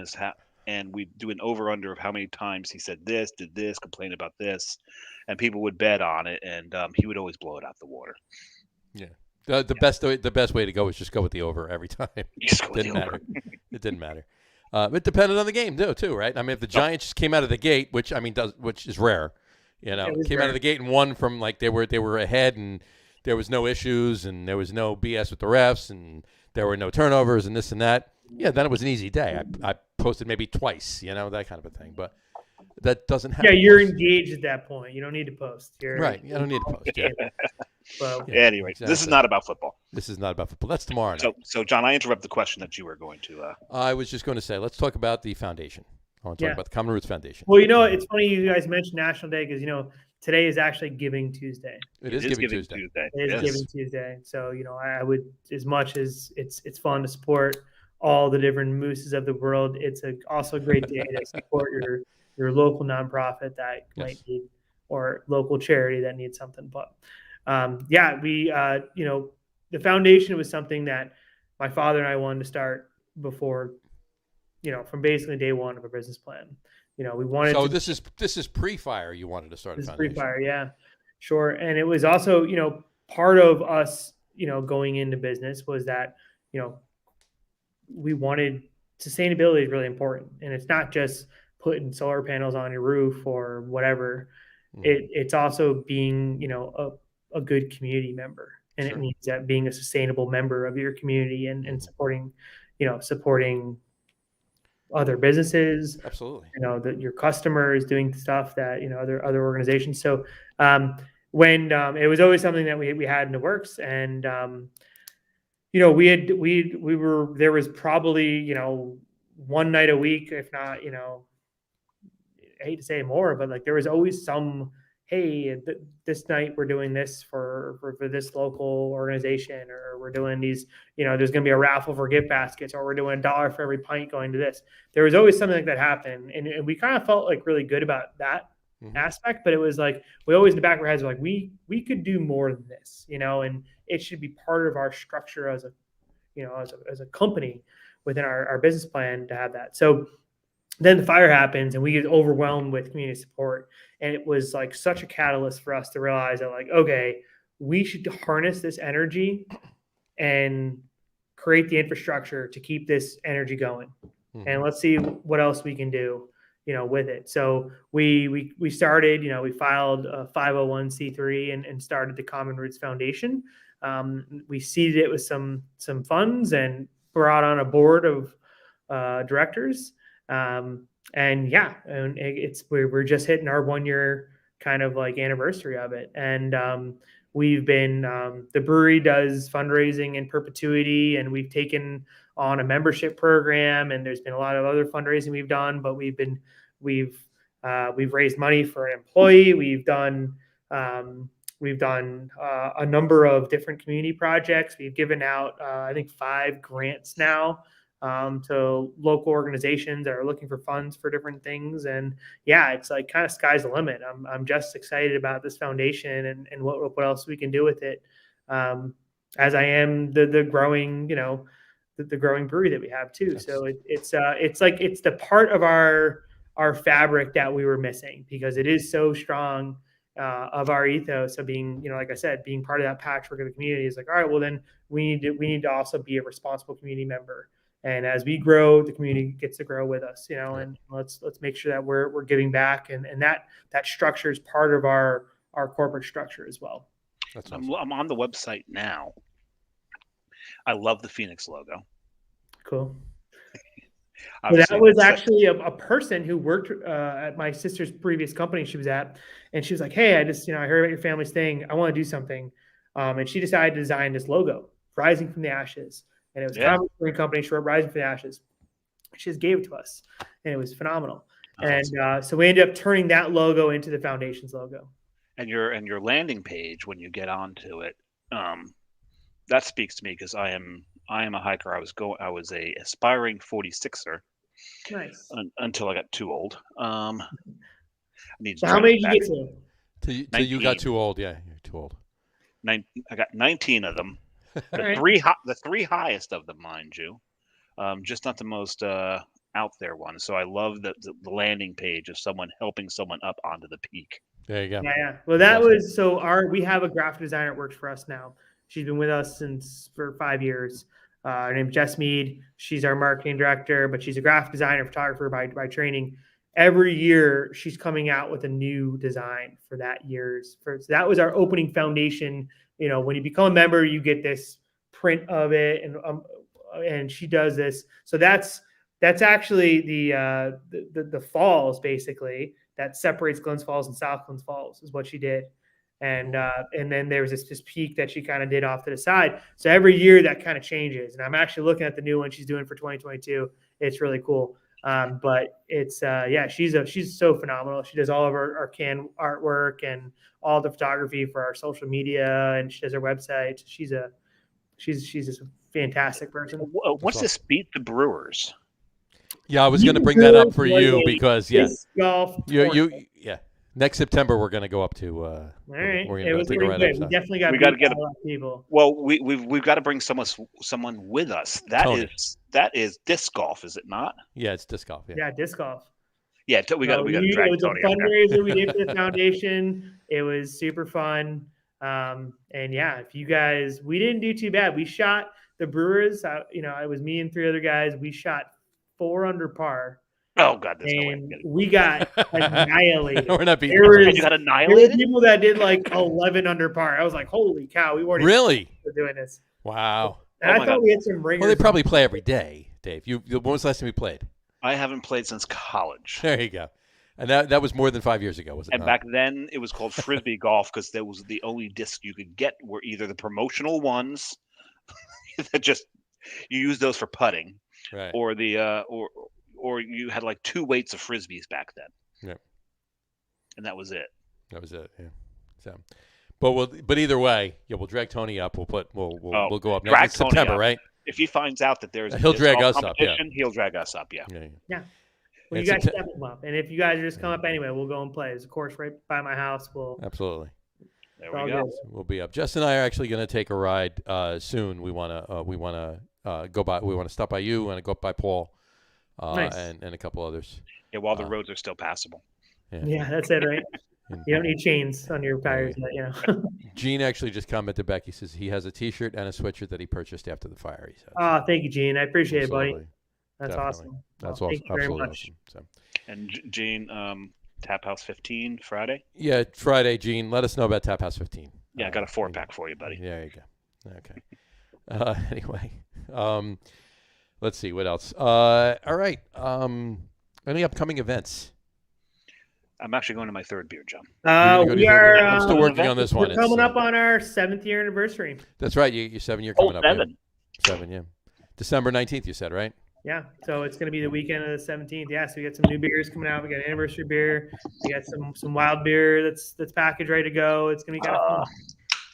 and we'd do an over under of how many times he said this, did this, complained about this, and people would bet on it, and he would always blow it out the water. Yeah. The best way to go is just go with the over every time. It didn't matter. It depended on the game too, right? I mean, if the Giants just came out of the gate, which is rare, came out of the gate and won from they were ahead and there was no issues and there was no BS with the refs and there were no turnovers and this and that. Yeah, then it was an easy day. I posted maybe twice, that kind of a thing, but that doesn't happen. Yeah, you're engaged at that point. You don't need to post. Right. You don't need to post. Yeah. Well, anyway, exactly. This is not about football. This is not about football. That's tomorrow night. So John, I interrupt the question that you were going to. I was just going to say, let's talk about the foundation. I want to talk about the Common Roots Foundation. Well, it's funny you guys mentioned National Day because today is actually Giving Tuesday. It is Giving Tuesday. It is Giving Tuesday. So I would, as much as it's fun to support all the different mooses of the world, it's also a great day to support your local nonprofit that might need, or local charity that needs something. But the foundation was something that my father and I wanted to start before, from basically day one of a business plan. We wanted. So this is pre-fire. You wanted to start a foundation. Pre-fire, yeah, sure. And it was also, part of us, going into business was that, we wanted sustainability is really important, and it's not just putting solar panels on your roof or whatever. It's also being, a good community member, and it means that being a sustainable member of your community and supporting other businesses. Absolutely. Your customers doing stuff that, other organizations. So when it was always something that we had in the works, and there was probably, one night a week, if not, I hate to say more, but like there was always some, hey, this night we're doing this for this local organization, or we're doing these, there's going to be a raffle for gift baskets, or we're doing $1 for every pint going to this. There was always something like that happen. And we kind of felt like really good about that aspect, but it was like, we always in the back of our heads were like, we could do more than this, and it should be part of our structure as a company within our business plan to have that. So then the fire happens and we get overwhelmed with community support. And it was like such a catalyst for us to realize that, like, okay, we should harness this energy and create the infrastructure to keep this energy going. And let's see what else we can do, with it. So we started, we filed a 501c3 and started the Common Roots Foundation. We seeded it with some funds and brought on a board of directors. We're just hitting our 1 year kind of like anniversary of it. And we've been, the brewery does fundraising in perpetuity, and we've taken on a membership program, and there's been a lot of other fundraising we've done, but we've raised money for an employee. We've done a number of different community projects. We've given out, I think 5 grants now to local organizations that are looking for funds for different things. And yeah, it's like kind of sky's the limit. I'm just excited about this foundation and what else we can do with it. As I am the growing, the growing brewery that we have too. Yes. So it's the part of our fabric that we were missing, because it is so strong of our ethos of being, like I said, being part of that patchwork of the community is like, all right, well then we need to also be a responsible community member. And as we grow, the community gets to grow with us, and let's make sure that we're giving back, and that structure is part of our corporate structure as well. That's awesome. I'm on the website now. I love the Phoenix logo. Cool. Well, that was actually a person who worked at my sister's previous company she was at, and she was like, hey, I just, I heard about your family's thing. I want to do something. And she decided to design this logo, Rising from the Ashes. And it was a brewing company. She wrote Rising from the Ashes. She just gave it to us, and it was phenomenal. And so we ended up turning that logo into the foundation's logo. And your landing page, when you get onto it, that speaks to me, because I am a hiker. I was a aspiring 46er. Nice. Until I got too old. So how many did you get to? Till you got too old. Yeah, you're too old. I got 19 of them. The three highest of them, mind you, just not the most out there one. So I love the landing page of someone helping someone up onto the peak. There you go. Yeah. Well, that was we have a graphic designer that works for us now. She's been with us for 5 years. Her name's Jess Mead. She's our marketing director, but she's a graphic designer, photographer by training. Every year, she's coming out with a new design for that year's. So that was our opening foundation. When you become a member, you get this print of it, and she does this. So that's actually the falls, basically, that separates Glens Falls and South Glens Falls, is what she did. And then there was this peak that she kind of did off to the side. So every year that kind of changes. And I'm actually looking at the new one she's doing for 2022. It's really cool. But it's she's so phenomenal. She does all of our can artwork and all the photography for our social media, and she does our website. She's just a fantastic person. What's this beat the Brewers? Yeah, I was going to bring that up for you because golf. Next September we're going to go up to. All right, we're it was pretty good. We definitely got to get people. Well, we've got to bring someone with us. That is disc golf, is it not? Yeah, it's disc golf. Yeah, disc golf. Yeah, we got to drag Tony. It was a fundraiser we did for the foundation. It was super fun. And yeah, if you guys, we didn't do too bad. We shot the Brewers. It was me and 3 other guys. We shot 4 under par. Oh God, there's no way. We got annihilated. We're not being. You got annihilated. There were people that did like 11 under par. I was like, holy cow, we weren't really doing this. Wow. And I thought we had some ringers. Well, they probably play every day, Dave. When was the last time you played? I haven't played since college. There you go. And that was more than 5 years ago, was it? And back then, it was called Frisbee golf because that was the only disc you could get were either the promotional ones, that just you use those for putting, Right. or the or you had like 2 weights of frisbees back then. Yep. And that was it. That was it. Yeah. So, but either way, yeah, we'll drag Tony up. We'll go up drag next Tony September, up. right? If he finds out that He'll drag us up, competition, he'll drag us up. Yeah. Yeah. Well, And you guys Septem- step them up, and if you guys just come up anyway, we'll go and play. There's a course right by my house. We'll Absolutely. There all we go. good. We'll be up. Jess and I are actually going to take a ride soon. We want to go by. We want to stop by you. We want to go up by Paul, Nice. and a couple others. Yeah, while the roads are still passable. Yeah, that's it, right? You don't need chains on your tires, but, you know. Gene actually just commented back. He says he has a T-shirt and a sweatshirt that he purchased after the fire. He said. Oh, thank you, Gene. I appreciate it, buddy. Absolutely. That's Definitely. awesome. That's Well, awesome. thank you very Absolutely much. awesome. So, And Gene, Tap House 15 Friday. yeah, Friday, Gene. Let us know about Tap House 15. Yeah, I got a 4-pack for you, buddy. There you go. Okay. Anyway, let's see what else. All right. Any upcoming events? I'm actually going to my 3rd beer, John. You're gonna go to We your are. third- I'm still working on this one. We're coming It's, up on our 7th year anniversary. That's right. Your 7-year coming up. 7. Yeah. 7, yeah. December 19th, you said, right? Yeah, so it's going to be the weekend of the 17th. Yeah, so we got some new beers coming out. We got anniversary beer. We got some wild beer that's packaged ready to go. It's going to be kind of fun.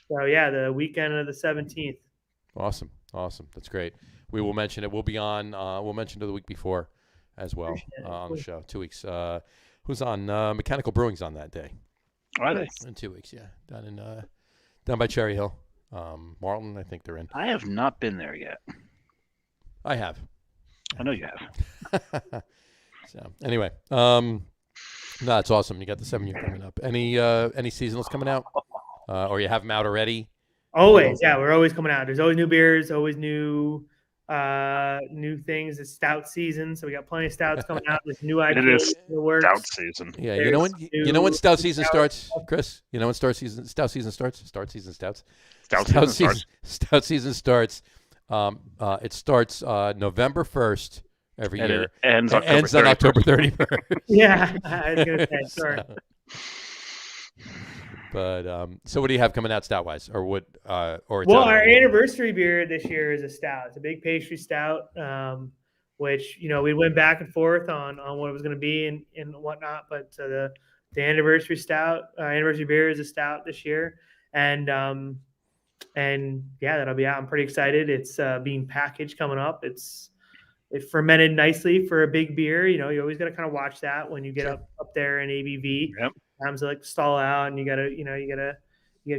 So yeah, the weekend of the 17th. Awesome. That's great. We will mention it. We'll be on. We'll mention it the week before as well on the show. 2 weeks. Who's on? Mechanical Brewing's on that day. Are they? In 2 weeks, yeah. Down by Cherry Hill. Marlton, I think they're in. I have not been there yet. I have. I know you have. So anyway, no, it's awesome. You got the 7-year coming up. Any seasonals coming out, or you have them out already? Always, yeah, we're always coming out. There's always new beers, always new things. It's stout season, so we got plenty of stouts coming out. There's new It IPAs is in the works. Stout season. Yeah, There's you know when stout season stout- starts, Chris. You know when stout season starts. Stout season starts. Stout season starts. It starts November 1st every And year. it ends It ends on October 31st. Yeah, I was gonna say, sorry. But so what do you have coming out stout wise, or what? Or it's Well, out our already? anniversary beer this year is a stout. It's a big pastry stout, which we went back and forth on what it was going to be and whatnot. But the anniversary stout, anniversary beer is a stout this year, and yeah, that'll be out. I'm pretty excited. It's being packaged coming up. It fermented nicely for a big beer. You always got to kind of watch that when you get up there in ABV. Yep. Sometimes they like to stall out, and you gotta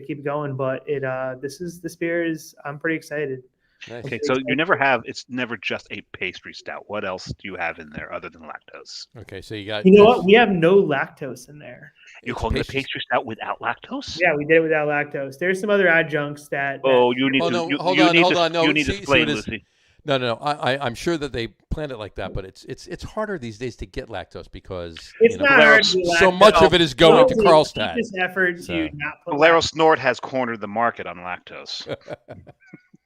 keep it going. But this beer is. I'm pretty excited. Nice. Okay, so it's never just a pastry stout. What else do you have in there other than lactose? Okay, so you got. You know what? We have no lactose in there. You calling it a pastry stout without lactose? Yeah, we did it without lactose. There's some other adjuncts that. Oh, you need Oh, to. no, you, hold you on, need hold to, on. No, you need to see, explain, so it is- Lucy. No. I'm sure that they planned it like that, but it's harder these days to get lactose because It's not hard to do so lactose. much of it is going to It's Carlstadt. This effort So. to not put Valero lactose. Snort has cornered the market on lactose.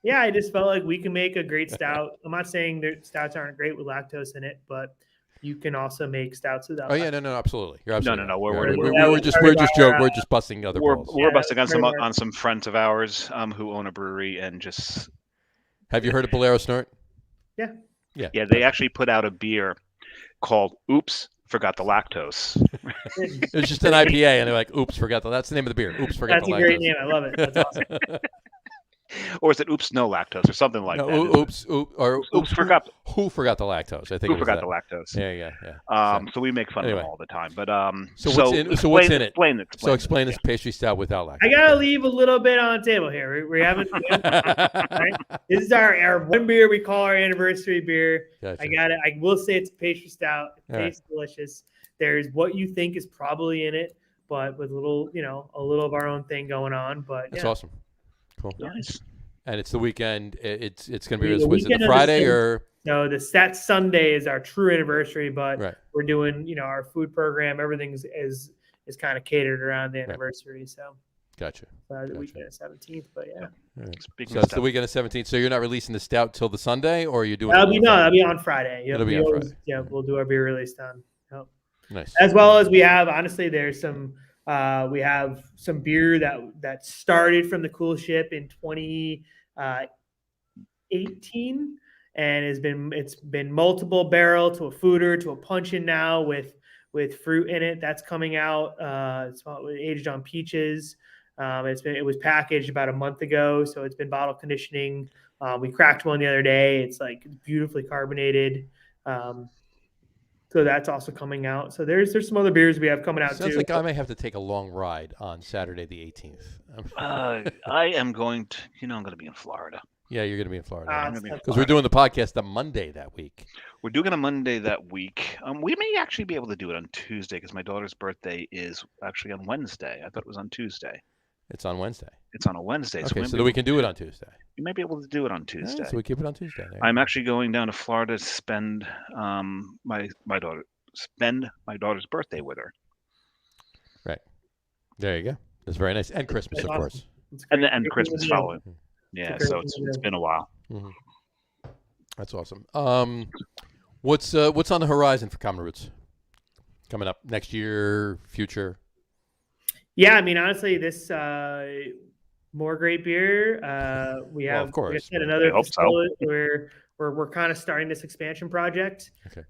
Yeah, I just felt like we can make a great stout. I'm not saying that stouts aren't great with lactose in it, but you can also make stouts without. Oh yeah, no, absolutely. You're absolutely. no, right. we're- We're just busting other We're balls. busting on pretty some friends of ours who own a brewery and just Have you heard of Bolero Snort? yeah, they actually put out a beer called "Oops, Forgot the Lactose." It's just an IPA, and they're like, "Oops, forgot the." That's the name of the beer. Oops, forgot That's the a lactose. great name. I love it. That's awesome. Or is it "Oops, no lactose" or something like No, that? oops, or Oops, forgot. Who forgot the lactose? I think Who it was forgot that. the lactose? Yeah. So we make fun of Anyway. them all the time. But So what's in it? Explain it. So explain this pastry stout without lactose. I gotta leave a little bit on the table here. We haven't. Right? This is our one beer we call our anniversary beer. Gotcha. I will say it's a pastry stout. It All right. tastes delicious. There's what you think is probably in it, but with a little of our own thing going on. But That's yeah. awesome. Cool. Nice. And it's the weekend. It's going to be The was it weekend the of the Friday same- or No, that Sunday is our true anniversary, but right? we're doing our food program. Everything's is kind of catered around the anniversary. So Gotcha. the Gotcha. weekend of 17th. But yeah, All right. Speaking So of it's the stuff, weekend of 17th. So you're not releasing the stout till the Sunday, or are you doing? that'll be on Friday. Yep, It'll be we on always- Friday. Yeah, we'll do our beer release then. Yep. Nice. As well as we have, honestly, there's some. We have some beer that started from the Cool Ship in 18, and it's been multiple barrel to a fooder to a punch-in now with fruit in it. That's coming out. It's aged on peaches. It was packaged about a month ago, so it's been bottle conditioning. We cracked one the other day. It's like beautifully carbonated. So that's also coming out. So there's some other beers we have coming out Sounds too. like I may have to take a long ride on Saturday the 18th. I am going to. I'm going to be in Florida. Yeah, you're going to be in Florida. I'm gonna be in Because we're doing the podcast on Monday that week. We're doing it on Monday that week. We may actually be able to do it on Tuesday because my daughter's birthday is actually on Wednesday. I thought it was on Tuesday. It's on Wednesday. It's on a Wednesday. Okay, so we can do it on Tuesday. You may be able to do it on Tuesday. Yeah, so we keep it on Tuesday. I'm actually going down to Florida to spend my daughter's birthday with her. Right. There you go. That's very nice. And Christmas, of course. And Christmas following. Yeah, so it's been a while. Mm-hmm. That's awesome. What's on the horizon for Common Roots coming up next year, future? Yeah, I mean, honestly, this more great beer. We have, of course, like I said, another hope so. facility where we're kind of starting this expansion project. Okay.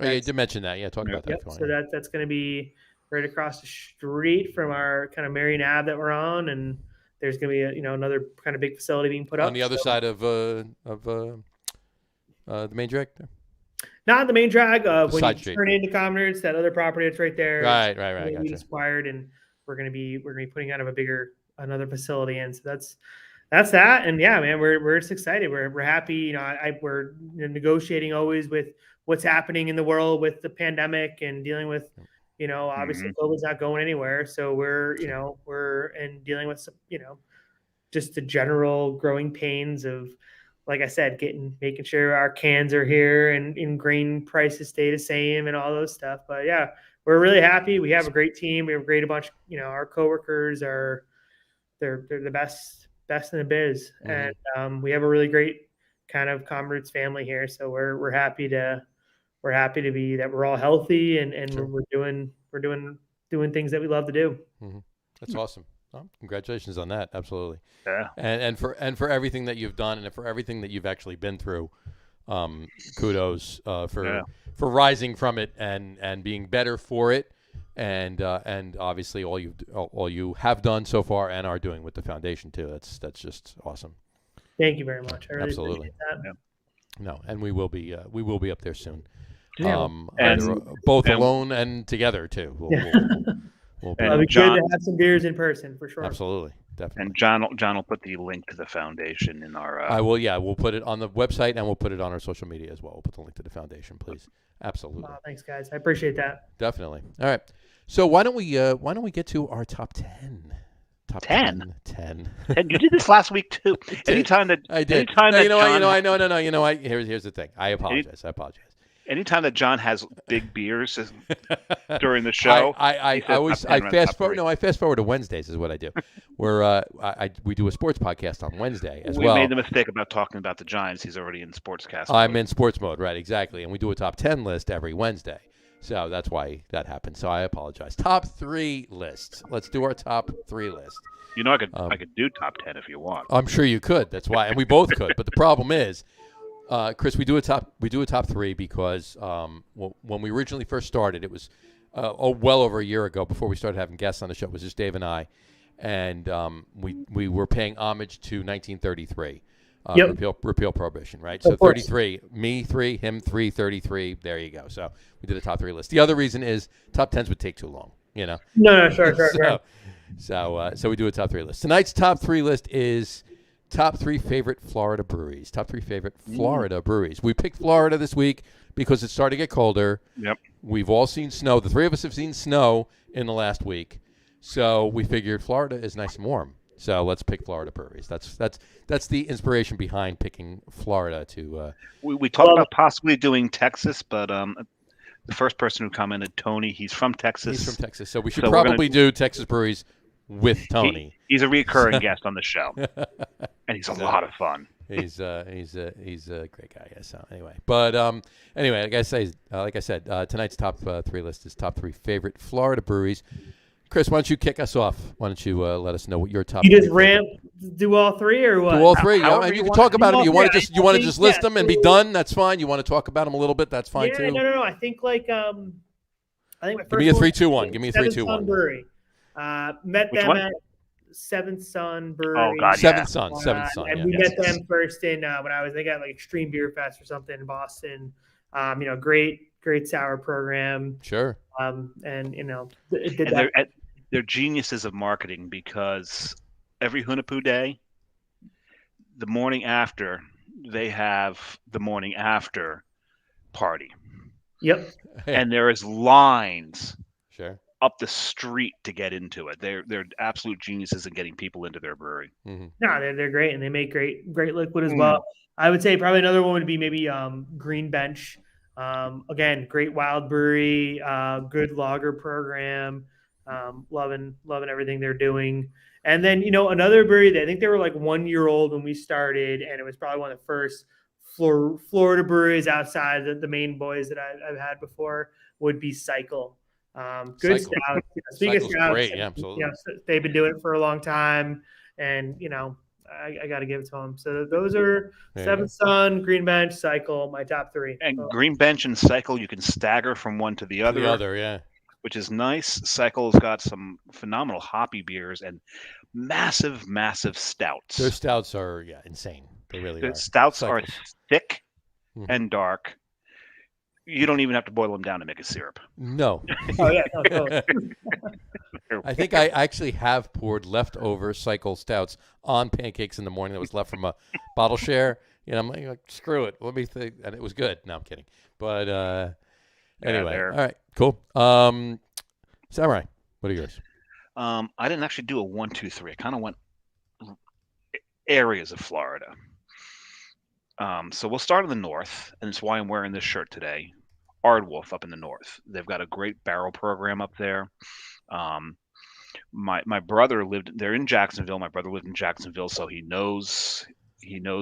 You did mention that. Yeah, talk about that. Yep. So that's going to be right across the street from our kind of Marion Ave that we're on, and there's going to be another kind of big facility being put up on the other side of the main drag. Not the main drag. When side you street. turn into Common Roots, that other property that's right there. Right. We Gotcha. just acquired, and we're going to be putting out of another facility in. So that's that. And yeah, man, we're just excited. We're happy. We're negotiating always with what's happening in the world with the pandemic and dealing with, obviously COVID's not going anywhere. So we're dealing with just the general growing pains of, like I said, making sure our cans are here and grain prices stay the same and all those stuff. But yeah, we're really happy. We have a great team. We have a bunch. Our coworkers they're the best in the biz, and we have a really great kind of Common Roots family here. So we're happy to be that we're all healthy and Sure. we're doing things that we love to do. Mm-hmm. That's awesome. Well, congratulations on that. Absolutely. Yeah. And for everything that you've done and for everything that you've actually been through, kudos for rising from it and being better for it, and obviously all you have done so far and are doing with the foundation too. That's just awesome. Thank you very much. I really Absolutely. appreciate that. Yeah. No, and we will be up there soon. Yeah. Either both alone and together too. We'll be It'll be good to have some beers in person for sure. absolutely, definitely. And John will put the link to the foundation in our. I will. Yeah, we'll put it on the website and we'll put it on our social media as well. We'll put the link to the foundation, please. Absolutely. Thanks, guys. I appreciate that. Definitely. All right. So why don't we get to our top 10? Top 10? 10. And you did this last week too. Anytime that I did. Anytime that You know what? Here's the thing. I apologize. Anytime that John has big beers during the show, I fast forward. No, I fast forward to Wednesdays is what I do. Where we do a sports podcast on Wednesday as well. We made the mistake about talking about the Giants. He's already in sportscast mode. I'm in sports mode, right? Exactly, and we do a top 10 list every Wednesday, so that's why that happened. So I apologize. Top 3 lists. Let's do our top 3 list. I could do top 10 if you want. I'm sure you could. That's why, and we both could. But the problem is, Chris, we do a top 3 because when we originally first started, it was well over a year ago before we started having guests on the show. It was just Dave and I, and we were paying homage to 1933, repeal prohibition, right? So 33, me 3, him 3, 33. There you go. So we did a top 3 list. The other reason is top 10s would take too long, No, sure. So we do a top 3 list. Tonight's top 3 list is top 3 favorite Florida breweries. Top 3 favorite Florida breweries. We picked Florida this week because it's starting to get colder. Yep. We've all seen snow. The 3 of us have seen snow in the last week. So we figured Florida is nice and warm. So let's pick Florida breweries. That's the inspiration behind picking Florida to we talked about possibly doing Texas, but the first person who commented, Tony, he's from Texas. He's from Texas. So we should probably do Texas breweries with Tony. He's a recurring guest on the show, and he's a lot of fun. He's a great guy. Yeah. So anyway, but like I said, tonight's top 3 list is top 3 favorite Florida breweries. Chris, why don't you kick us off? Why don't you let us know what your top? You just 3 ramp, do all three, or what? Do all three, However and you you can want talk to. about them. You want to just I just think, list them and be so- done. That's fine. You want to talk about them a little bit. That's fine Yeah, too. no. I think I think my first Give me a one 3, was 2, 1. Give me a 3, Seventh 2, Son 1. Brewery. Met Which them one? at Seventh Son Brewery. Oh, God, Seventh Son. Seventh Son. And Yeah. we Yes, met yes. them first in when I was, they got like Extreme Beer Fest or something in Boston. Great sour program. Sure. And it did And that. they're geniuses of marketing because every Hunapoo day, the morning after, they have the morning after party. Yep. And there is lines Sure. up the street to get into it. They're absolute geniuses in getting people into their brewery. Mm-hmm. No, they're great, and they make great liquid as well. I would say probably another one would be maybe Green Bench. Again, great wild brewery, good lager program. Loving everything they're doing. And then another brewery that I think they were like 1 year old when we started, and it was probably one of the first Florida breweries outside the main boys that I've had before would be Cycle. Good Cycle. stout. Speaking of Cycle's stouts, great. Yeah, absolutely. They've been doing it for a long time, and I got to give it to them. So those are There you Seventh Son, Green Bench, Cycle, my top 3. And So, Green Bench and Cycle, you can stagger from one to the To other, the other, yeah. which is nice. Cycle's got some phenomenal hoppy beers and massive, massive stouts. Their stouts are insane. They really The are. stouts are Cycles. thick Mhm. and dark. You don't even have to boil them down to make a syrup. No. oh yeah, no, totally. I think I actually have poured leftover Cycle stouts on pancakes in the morning that was left from a bottle share. I'm like, screw it. Let me think. And it was good. No, I'm kidding. But anyway. they're- All right. Cool. Samurai, what are yours? I didn't actually do a 1, 2, 3. I kind of went areas of Florida. So we'll start in the north, and it's why I'm wearing this shirt today. Aardwolf up in the north. They've got a great barrel program up there. My brother lived. They're in Jacksonville. My brother lived in Jacksonville, so he knows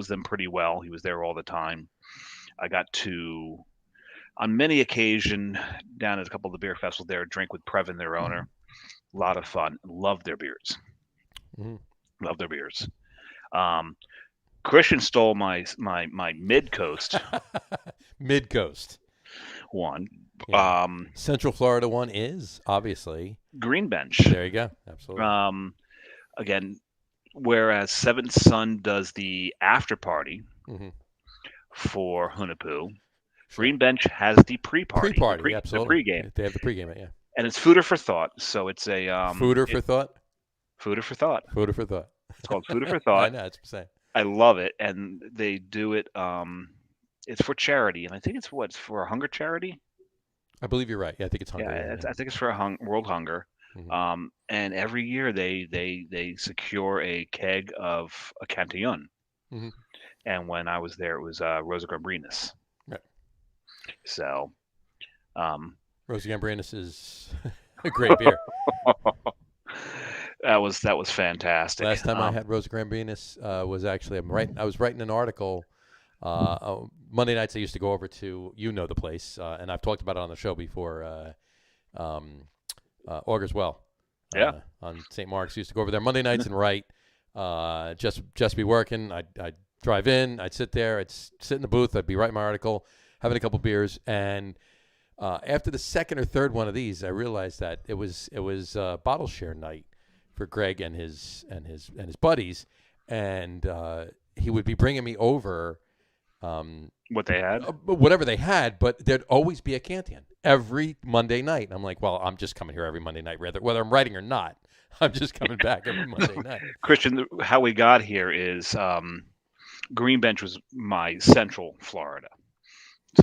them pretty well. He was there all the time. I got to, on many occasions, down at a couple of the beer festivals there, drink with Previn, their owner. A lot of fun. Love their beers. Mhm. Love their beers. Christian stole my mid coast Mid Coast. one. Yeah. Central Florida one is obviously Green Bench. there. You go. Absolutely. Again, whereas Seventh Son does the after party Mhm. for Hunapoo, Sure. Green Bench has the pre-party. Pre-party, the absolutely. pre-game, They have the pregame, yeah. and it's fooder for thought. So it's a Fooder for thought. fooder for thought. Fooder for thought. It's called fooder for I thought. know. That's what I'm saying. I love it, and they do it. It's for charity, and I think it's for a hunger charity. I believe you're right. Yeah, I think it's Hungary. Yeah, I think it's for World Hunger. Mhm. And every year they secure a keg of a Cantillon. Mhm. And when I was there, it was Rosa Gambrinus. Right. So, Rosa Gambrinus is a great beer. that was fantastic. Last time I had Rosa Gambrinus was actually I was writing an article. Monday nights I used to go over to the place, and I've talked about it on the show before. Augers Well, Yeah. on St. Mark's, used to go over there Monday nights and write. Just be working. I'd drive in. I'd sit there. I'd sit in the booth. I'd be writing my article, having a couple beers, and after the second or third one of these, I realized that it was bottle share night for Greg and his buddies, and he would be bringing me over. What they had? Whatever they had, but there'd always be a Cantillon every Monday night. And I'm like, well, I'm just coming here every Monday night, whether I'm writing or not. I'm just coming back every Monday night. Christian, how we got here is Green Bench was my Central Florida.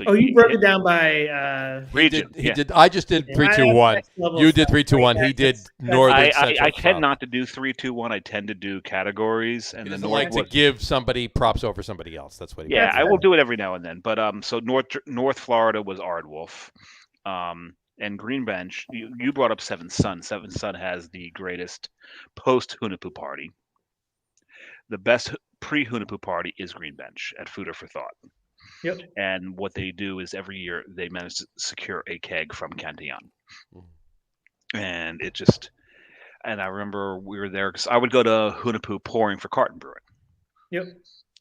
So you broke it down by region. He did. I just did 3, 2, 1. You did 3, 2, 1. He did northern, central. I tend south. not to do 3, 2, 1. I tend to do categories, and He the doesn't north like to was- give somebody props over somebody else. That's what he. Yeah, does. I will do it every now and then. But so North Florida was Aardwolf, and Green Bench. You brought up Seventh Son. Seventh Son has the greatest post Hunapoo party. The best pre Hunapoo party is Green Bench at Fooder for Thought. Yep. And what they do is every year they manage to secure a keg from Cantillon, Mhm. and it just and I remember we were there because I would go to Hunapoo Pouring for carton brewing. Yep.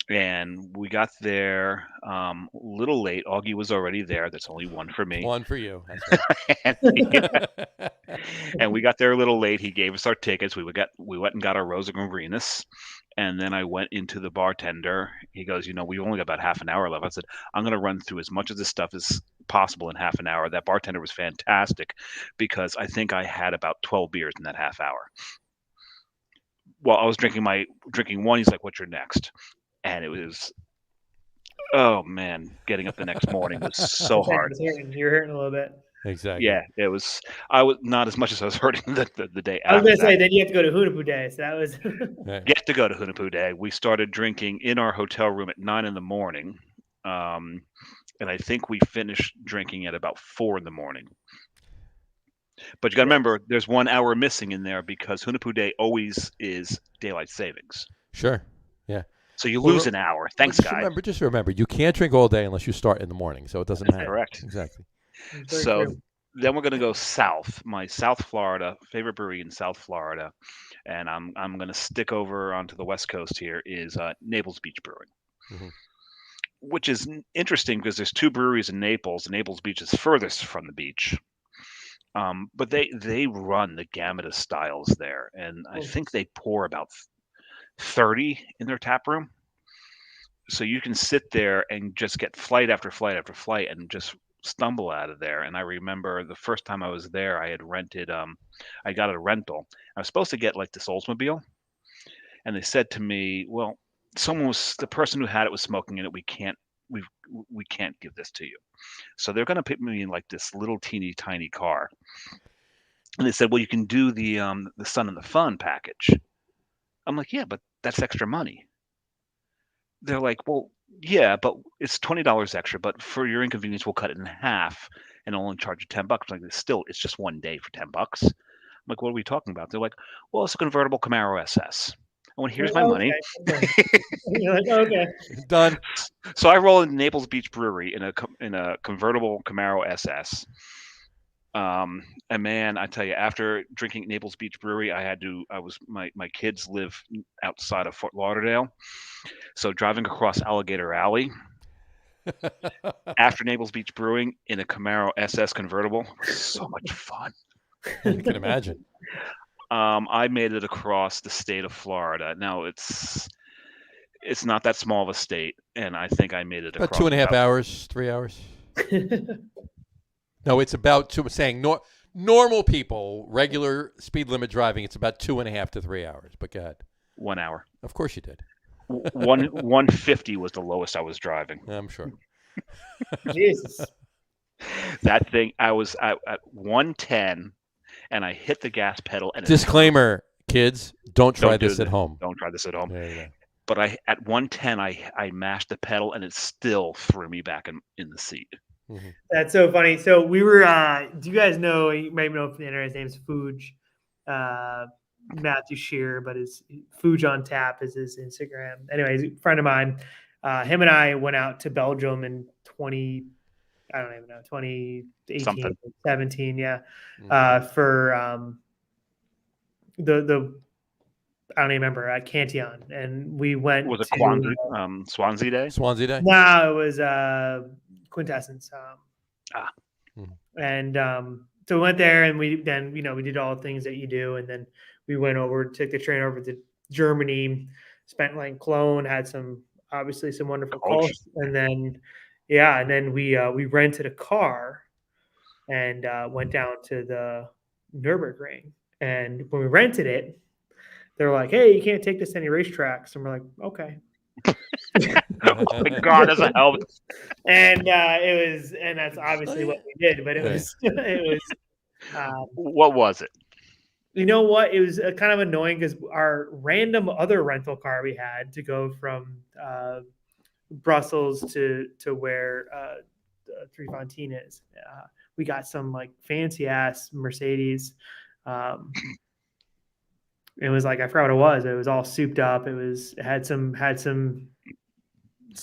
And we got there a little late. Augie was already there. That's only one for me. One for you. That's and, right. and we got there a little late. He gave us our tickets. We went and got our Rosa Gambrinus. And then I went into the bartender. He goes, we only got about half an hour left. I said, I'm going to run through as much of this stuff as possible in half an hour. That bartender was fantastic because I think I had about 12 beers in that half hour. Well, I was drinking one. He's like, what's your next? And it was, oh man, getting up the next morning was so hard. You're hurting a little bit. Exactly. Yeah, it was. I was not as much as I was hurting the day after. I was going to say, then you have to go to Hunapoo Day. So that was. Get to go to Hunapoo Day. We started drinking in our hotel room at 9 a.m. And I think we finished drinking at about 4 a.m. But you got to remember, there's 1 hour missing in there because Hunapoo Day always is daylight savings. Sure. Yeah. So you lose an hour. Thanks, guys. Just remember, you can't drink all day unless you start in the morning, so it doesn't matter. Correct. Exactly. So then we're going to go south. My South Florida favorite brewery in South Florida, and I'm going to stick over onto the West Coast here is Naples Beach Brewing, which is interesting because there's 2 breweries in Naples. Naples Beach is furthest from the beach. But they run the gamut of styles there, and I think they pour about 30 in their tap room. So you can sit there and just get flight after flight after flight and just stumble out of there. And I remember the first time I was there, I had rented, I got a rental. I was supposed to get like this Oldsmobile. And they said to me, well, the person who had it was smoking in it. We can't give this to you. So they're going to put me in like this little teeny tiny car. And they said, well, you can do the Sun and the Fun package. I'm like, yeah, but that's extra money. They're like, well, yeah, but it's $20 extra, but for your inconvenience, we'll cut it in half and only charge you $10. Like, it's just one day for $10. I'm like, what are we talking about? They're like, well, it's a convertible Camaro SS. I went, here's my money. Okay. You're like, okay. Done. So I roll into Naples Beach Brewery in a convertible Camaro SS. And man, I tell you, after drinking at Naples Beach Brewery, my kids live outside of Fort Lauderdale. So driving across Alligator Alley after Naples Beach Brewing in a Camaro SS convertible was so much fun. You can imagine. I made it across the state of Florida. Now it's not that small of a state, and I think I made it about across 2.5 hours, 3 hours. No, it's about normal people, regular speed limit driving. It's about 2.5 to 3 hours. But go ahead. 1 hour. Of course you did. 150 was the lowest I was driving. I'm sure. Jesus. That thing, I was at 110, and I hit the gas pedal. And Disclaimer, kids, don't try this at home. Don't try this at home. There you go. But at 110, I mashed the pedal, and it still threw me back in the seat. Mm-hmm. That's so funny. So we were, do you guys know, you might know if the internet's name's Fuge, Matthew Shear, but his Fuge on Tap is his Instagram. Anyways, a friend of mine, him and I went out to Belgium in 2018, something. 17. Yeah. For, the I don't even remember, at Cantillon, and we went. Was it Swansea Day? Swansea Day? No, it was Quintessence. And so we went there, and we did all the things that you do, and then we went over, took the train over to Germany, spent like Cologne, had some wonderful calls, and then we rented a car and went down to the Nürburgring, and when we rented it, they were like, hey, you can't take this to any racetracks. And we're like, okay. Oh my God, doesn't help. And that's obviously what we did, but it was what was it? You know what? It was kind of annoying because our random other rental car we had to go from Brussels to where Three Fontaine is. We got some like fancy ass Mercedes. It was like, I forgot what it was. It was all souped up. It had some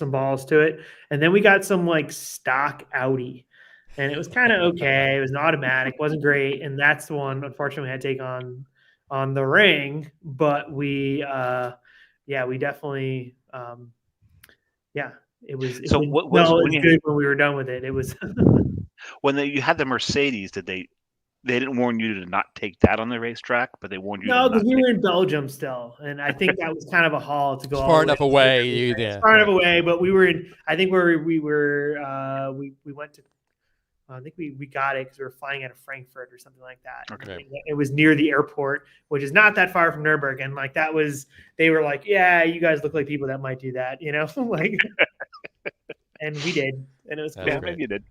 balls to it. And then we got some like stock Audi, and it was kind of okay. It was an automatic, wasn't great. And that's the one, unfortunately, we had to take on on the ring, but we definitely it was So what was no, it when was you good when we were done with it. It was you had the Mercedes? Did they didn't warn you to not take that on the racetrack, but they warned you to no, because not we take. were in Belgium still, and I think that was kind of a haul to go It's all far the enough way. away. It's far enough away, but we were in. I think where we went to. I think we got it because we were flying out of Frankfurt or something like that. Okay. It was near the airport, which is not that far from Nuremberg, and like that was. They were like, "Yeah, you guys look like people that might do that," like. And we did, and it was cool. Yeah, maybe you did.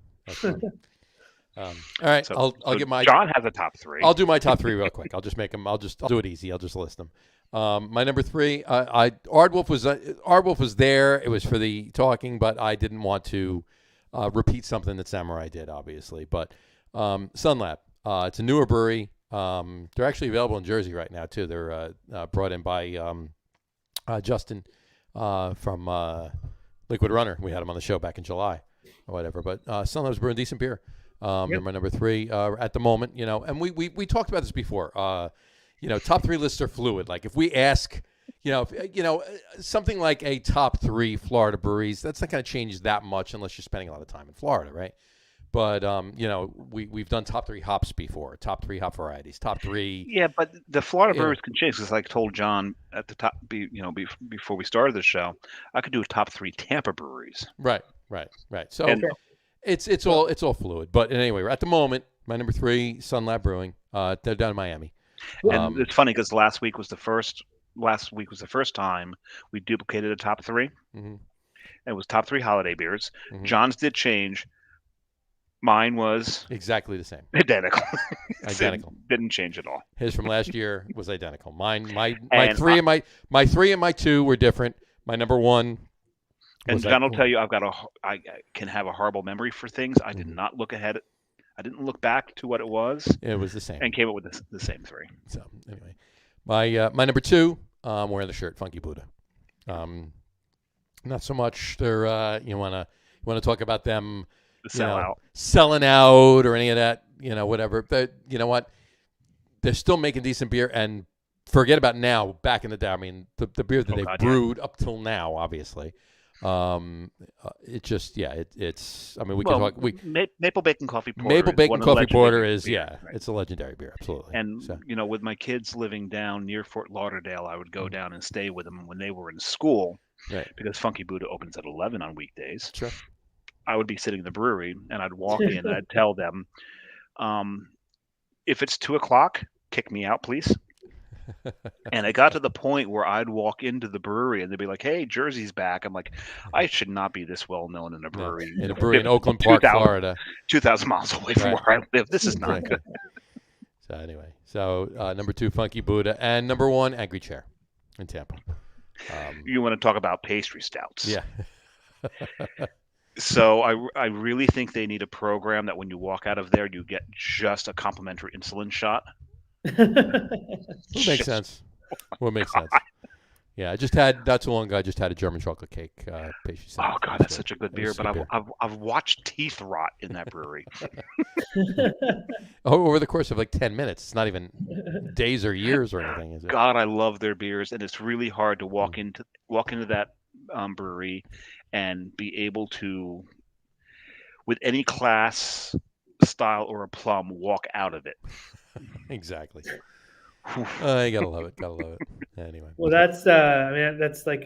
All right, So, I'll get my. John has a top three. I'll do my top three real quick. I'll just make them. I'll do it easy. I'll just list them. My number three, Aardwolf was there. It was for the talking, but I didn't want to repeat something that Samurai did, obviously. But Sunlab, it's a newer brewery. They're actually available in Jersey right now too. They're brought in by Justin from Liquid Runner. We had him on the show back in July or whatever. But Sunlab's brewing decent beer. They're my number three at the moment, and we talked about this before. Top three lists are fluid. Like if we ask, something like a top three Florida breweries, that's not going to change that much unless you're spending a lot of time in Florida, right? But we've done top three hops before, top three hop varieties, top three. Yeah, but the Florida breweries can change. Because like I told John at the top, before we started the show, I could do a top three Tampa breweries. Right. So. It's all fluid, but anyway, at the moment, my number three, Sunlab Brewing. They're down in Miami. And it's funny because last week was the first time we duplicated a top three. Mm-hmm. It was top three holiday beers. Mm-hmm. John's did change. Mine was exactly the same. Identical. Didn't change at all. His from last year was identical. Mine, my three and my two were different. My number one. And John will tell you, I can have a horrible memory for things. I did not look ahead. I didn't look back to what it was. It was the same. And came up with the same three. So anyway, my number two, I'm wearing the shirt, Funky Buddha. Not so much. They're you want to talk about them, selling out or any of that, whatever. But you know what? They're still making decent beer, and forget about now. Back in the day, I mean, the beer that they've brewed up till now, obviously. It just it's. I mean, we can talk. Maple Bacon Coffee Porter. Maple Bacon Coffee Porter is right. It's a legendary beer, absolutely. And with my kids living down near Fort Lauderdale, I would go down and stay with them when they were in school, right? Because Funky Buddha opens at 11 on weekdays. Sure. I would be sitting in the brewery and I'd walk in and I'd tell them, if it's 2:00, kick me out, please. And it got to the point where I'd walk into the brewery and they'd be like, "Hey, Jersey's back." I'm like, I should not be this well known in a brewery. In a brewery in Oakland Park, Florida. 2,000 miles away from where I live. This is not good. So anyway, number two, Funky Buddha, and number one, Angry Chair in Tampa. You want to talk about pastry stouts? Yeah. So I really think they need a program that when you walk out of there, you get just a complimentary insulin shot. Would make sense. Yeah, I just had not too long ago. I just had a German chocolate cake pastry. Oh God, that's such a good beer. But I've watched teeth rot in that brewery. Over the course of like 10 minutes. It's not even days or years or anything, is it? God, I love their beers, and it's really hard to walk into that brewery and be able to, with any class, style, or aplomb, walk out of it. Exactly. You gotta love it. Anyway. Well, that's that's like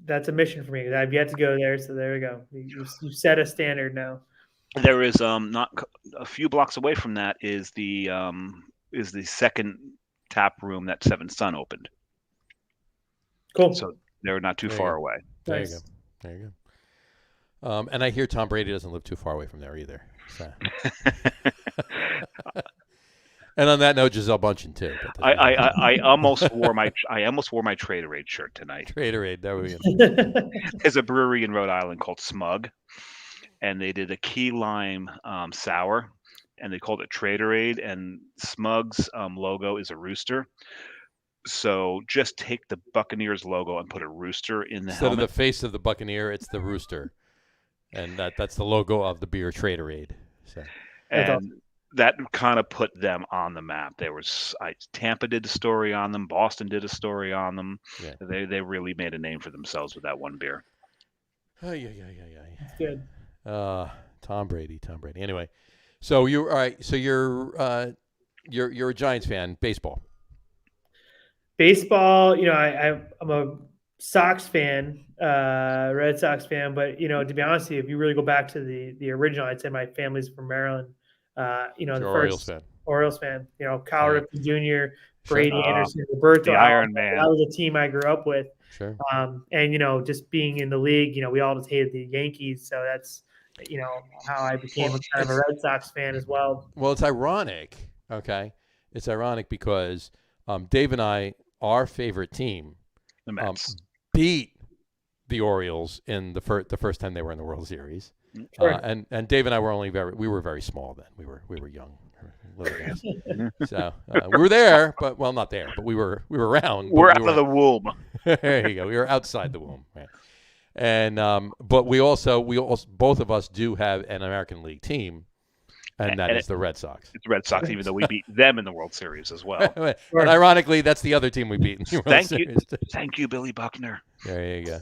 that's a mission for me. I've yet to go there, so there we go. You set a standard now. There is not a few blocks away from that is the second tap room that Seven Sun opened. Cool. So they're not too far away. There you go. And I hear Tom Brady doesn't live too far away from there either. So. And on that note, Giselle Bundchen too. I almost wore my Traderade shirt tonight. Traderade, there we go. There's a brewery in Rhode Island called Smug, and they did a key lime sour, and they called it Traderade. And Smug's logo is a rooster. So just take the Buccaneers logo and put a rooster in the Instead helmet. of the face of the Buccaneer, it's the rooster, and that's the logo of the beer Traderade. So. And that kind of put them on the map. Tampa did a story on them. Boston did a story on them. Yeah. They really made a name for themselves with that one beer. Oh, yeah. It's good. Tom Brady. Anyway, so you're all right. So you're a Giants fan, baseball. Baseball, I'm a Sox fan, Red Sox fan, but to be honest with you, if you really go back to the original, I'd say my family's from Maryland. The Orioles first fan. Orioles fan, Cal Ripken Jr., Sure. Brady Anderson, Roberto, the Iron Man. That was a team I grew up with. Sure. And just being in the league, we all just hated the Yankees, so that's how I became kind of a Red Sox fan as well. Well, it's ironic. Okay, it's ironic because Dave and I, our favorite team, The Mets. beat the Orioles in the first time they were in the World Series. Sure. And Dave and I were we were very small then. We were young, little guys. So we were there, but not there, but we were around. We're out of the womb. There you go. We were outside the womb, right? And but we also both of us do have an American League team, and that is the Red Sox. It's Red Sox, even though we beat them in the World Series as well. And ironically, that's the other team we beat in the World Series. Thank you, Billy Buckner. There you go.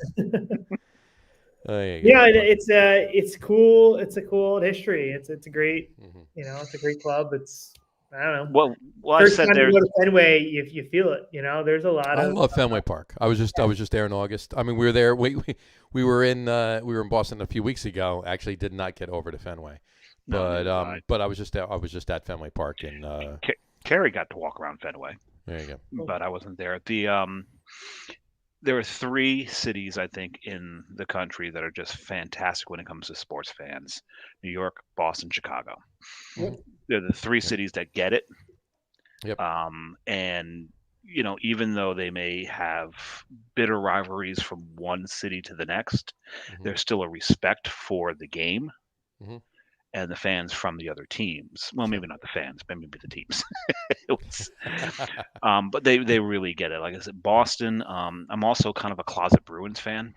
Yeah, it's cool. It's a cool old history. It's a great, it's a great club. It's I don't know. Well, I First said time there's you go to Fenway, you feel it. There's a lot I of. love Fenway Park. I was just there in August. I mean, we were there. We were in Boston a few weeks ago. Actually, did not get over to Fenway, but I was just at Fenway Park and Kerry got to walk around Fenway. There you go. But I wasn't there. There are 3 cities, I think, in the country that are just fantastic when it comes to sports fans: New York, Boston, Chicago. Yep. They're the 3 cities that get it. Yep. And even though they may have bitter rivalries from one city to the next, there's still a respect for the game and the fans from the other teams. Well, maybe not the fans, but maybe the teams. But they really get it. Like I said, Boston. I'm also kind of a closet Bruins fan.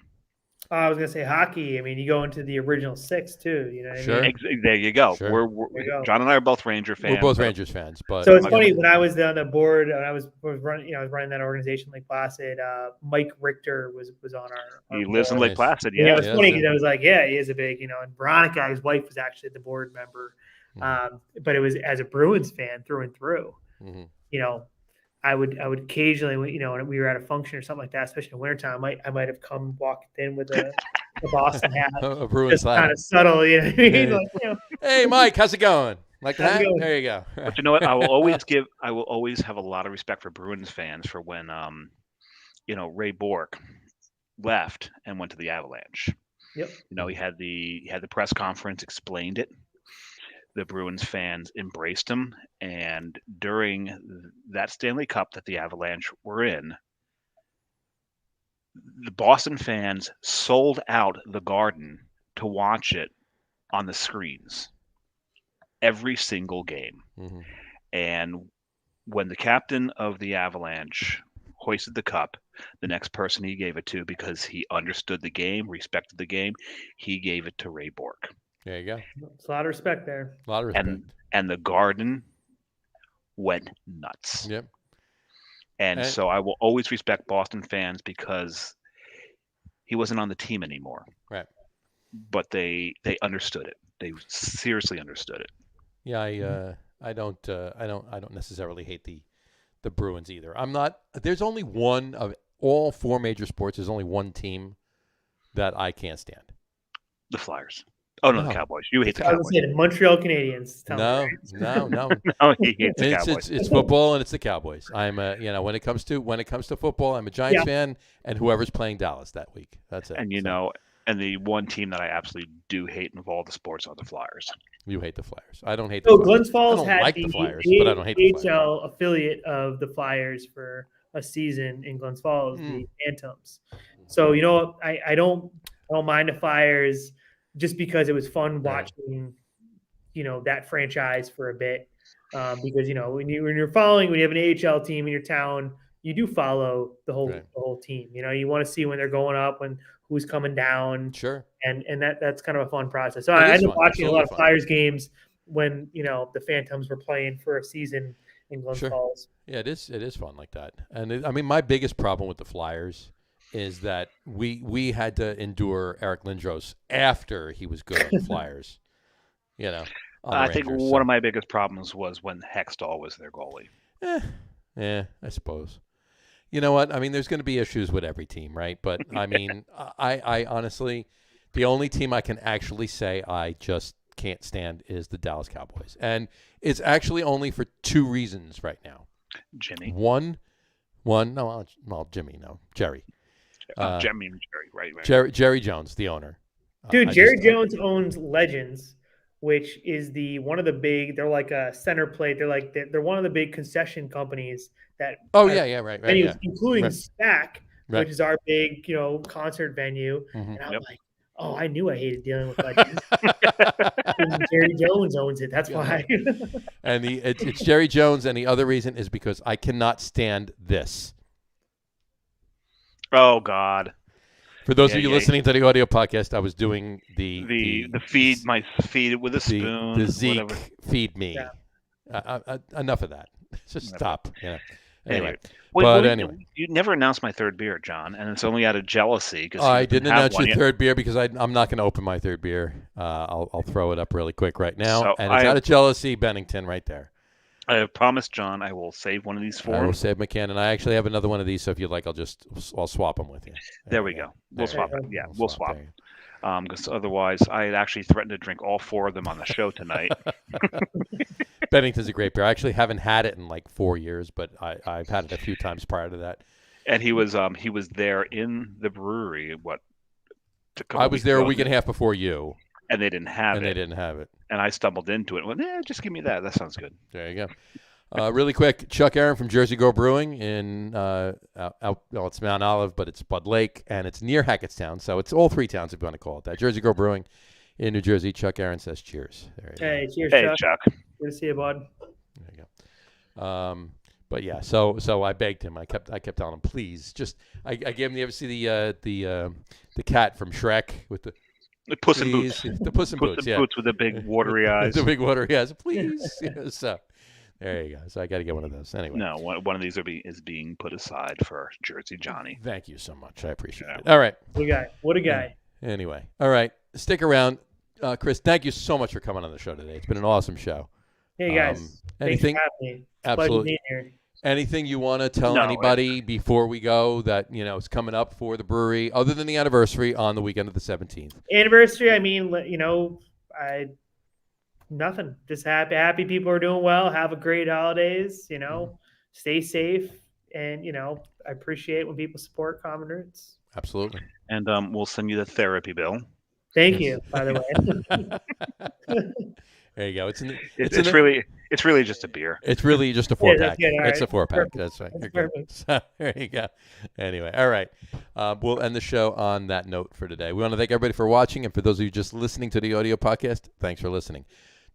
I was gonna say hockey. I mean, you go into the original 6 too. You know what Sure. I mean? There you go. Sure. We're John and I are both Ranger fans. We're both Rangers fans, but So it's funny when I was on the board, and I was running, I was running that organization, Lake Placid. Mike Richter was on our. He lives in board. Lake Placid. Yeah, Yeah. it was funny because I was like, yeah, he is a big, and Veronica, his wife, was actually the board member. But it was as a Bruins fan through and through. I would occasionally, when we were at a function or something like that, especially in wintertime, I might have come walked in with a Boston hat, a Bruins just kind of subtle, Yeah. Like, Hey, Mike, how's it going? Like How's it that? going? There you go. But you know what? I will always have a lot of respect for Bruins fans for when, Ray Bork left and went to the Avalanche. Yep. He had the press conference, explained it. The Bruins fans embraced him, and during that Stanley Cup that the Avalanche were in, the Boston fans sold out the Garden to watch it on the screens every single game. And when the captain of the Avalanche hoisted the cup, the next person he gave it to, because he understood the game, respected the game, he gave it to Ray Bork. There you go. It's a lot of respect there. A lot of respect. And the Garden went nuts. Yep. And so I will always respect Boston fans because he wasn't on the team anymore. Right. But they understood it. They seriously understood it. Yeah, I don't necessarily hate the Bruins either. I'm not. There's only one of all 4 major sports. There's only one team that I can't stand. The Flyers. Oh no, the Cowboys. You hate the I Cowboys. was going to say the Montreal Canadiens. No. No, he hates the Cowboys. It's football and it's the Cowboys. I'm when it comes to football, I'm a Giants fan and whoever's playing Dallas that week. That's it. And and the one team that I absolutely do hate in all the sports are the Flyers. You hate the Flyers. I don't hate the So Flyers. Glens Falls I don't had like the the Flyers, but I don't hate the Flyers. AHL affiliate of the Flyers for a season in Glens Falls, the Phantoms. So I don't mind the Flyers just because it was fun watching, that franchise for a bit. Because when you have an AHL team in your town, you do follow the whole team. You want to see when they're going up, when who's coming down. Sure. And that's kind of a fun process. So I ended up watching a lot of Flyers games when the Phantoms were playing for a season in Glens Sure. Falls. Yeah, it is. It is fun like that. And I mean, my biggest problem with the Flyers is that we had to endure Eric Lindros after he was good on the Flyers. On the I think Rangers, one of my biggest problems was when Hextall was their goalie. Yeah, I suppose. You know what? I mean, there's going to be issues with every team, right? But I mean, I honestly, the only team I can actually say I just can't stand is the Dallas Cowboys, and it's actually only for two reasons right now. Jimmy. One. No, Jimmy. No, Jerry. Jimmy and Jerry, right. Jerry Jones, the owner. Dude, Jerry Jones owns Legends, which is one of the big. They're like a center plate. They're one of the big concession companies that. Oh yeah, right. Venues, Yeah. including Right. SPAC, Right. which is our big concert venue. Mm-hmm. And I'm like, oh, I knew I hated dealing with Legends. Jerry Jones owns it. That's why. And it's Jerry Jones, and the other reason is because I cannot stand this. Oh God! For those of you listening to the audio podcast, I was doing the feed with a spoon. The Zeke whatever. feed me. Yeah. Enough of that. Just stop. Yeah. Anyway. You never announced my third beer, John, and it's only out of jealousy because I didn't announce your third beer because I'm not going to open my third beer. I'll throw it up really quick right now, So and it's out of jealousy, Bennington, right there. I have promised John I will save one of these for I him. will save McCann, and I actually have another one of these. So if you'd like, I'll swap them with you. There we go. We'll swap it. Yeah, we'll swap. There. Because otherwise, I had actually threatened to drink all four of them on the show tonight. Bennington's a great beer. I actually haven't had it in like 4 years, but I've had it a few times prior to that. And he was there in the brewery. I was there a week and a half before you, and they didn't have and it. they didn't have it. And I stumbled into it. Well, just give me that. That sounds good. There you go. Really quick, Chuck Aaron from Jersey Go Brewing in it's Mount Olive, but it's Bud Lake, and it's near Hackettstown. So it's all three towns if you want to call it that. Jersey Go Brewing in New Jersey. Chuck Aaron says cheers. There you Hey, cheers, Hey, Chuck. Chuck. Good to see you, bud. go. There you go. But yeah, so I begged him. I kept telling him, please, just I gave him. You ever see the cat from Shrek with the Puss in Boots. The Puss in Boots, yeah. Boots with the big watery eyes. The big watery eyes, please. So there you go. So I got to get one of those anyway. No, one of these is being put aside for Jersey Johnny. Thank you so much. I appreciate it. All right. What a guy. Anyway, all right. Stick around, Chris. Thank you so much for coming on the show today. It's been an awesome show. Hey guys, anything? Thanks for having me. It's a pleasure Absolutely. being here. Anything you want to tell anybody before we go that is coming up for the brewery, other than the anniversary on the weekend of the 17th? Anniversary. I mean, nothing. Just happy people are doing well. Have a great holidays. Stay safe, and I appreciate when people support Common Roots. Absolutely. And we'll send you the therapy bill. Thank you, by the way. There you go. It's really just a beer. It's really just a 4-pack. Yeah, It's a 4-pack. Perfect. That's right. That's You're good. perfect. So, there you go. Anyway, all right. We'll end the show on that note for today. We want to thank everybody for watching, and for those of you just listening to the audio podcast, thanks for listening.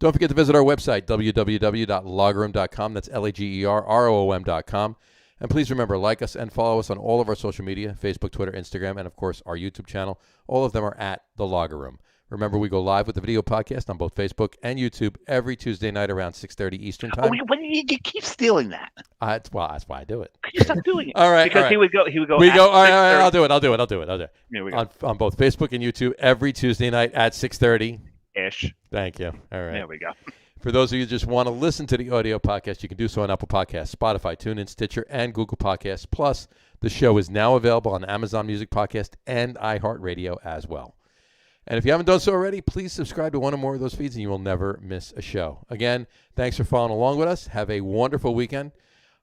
Don't forget to visit our website, www.lageroom.com. That's LAGERROOM.com. And please remember, like us and follow us on all of our social media, Facebook, Twitter, Instagram, and, of course, our YouTube channel. All of them are at The Lager Room. Remember, we go live with the video podcast on both Facebook and YouTube every Tuesday night around 6:30 Eastern Time. You keep stealing that. That's why I do it. Could you stop doing it? All right. Because all right. he would go. We at go. All right, 6:30. I'll do it. Here we go. On both Facebook and YouTube every Tuesday night at 6:30. Ish. Thank you. All right. There we go. For those of you who just want to listen to the audio podcast, you can do so on Apple Podcasts, Spotify, TuneIn, Stitcher, and Google Podcasts. Plus, the show is now available on Amazon Music Podcast and iHeartRadio as well. And if you haven't done so already, please subscribe to one or more of those feeds and you will never miss a show. Again, thanks for following along with us. Have a wonderful weekend.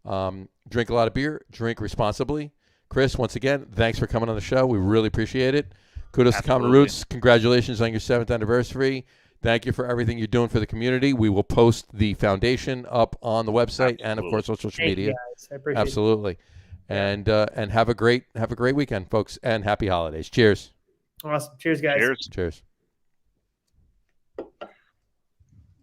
Drink a lot of beer. Drink responsibly. Chris, once again, thanks for coming on the show. We really appreciate it. Kudos to Common Roots. Congratulations on your 7th anniversary. Thank you for everything you're doing for the community. We will post the foundation up on the website and, of course, on social media. Guys. I appreciate Absolutely. it. And have a great weekend, folks, and happy holidays. Cheers. Awesome. Cheers, guys. Cheers. Cheers.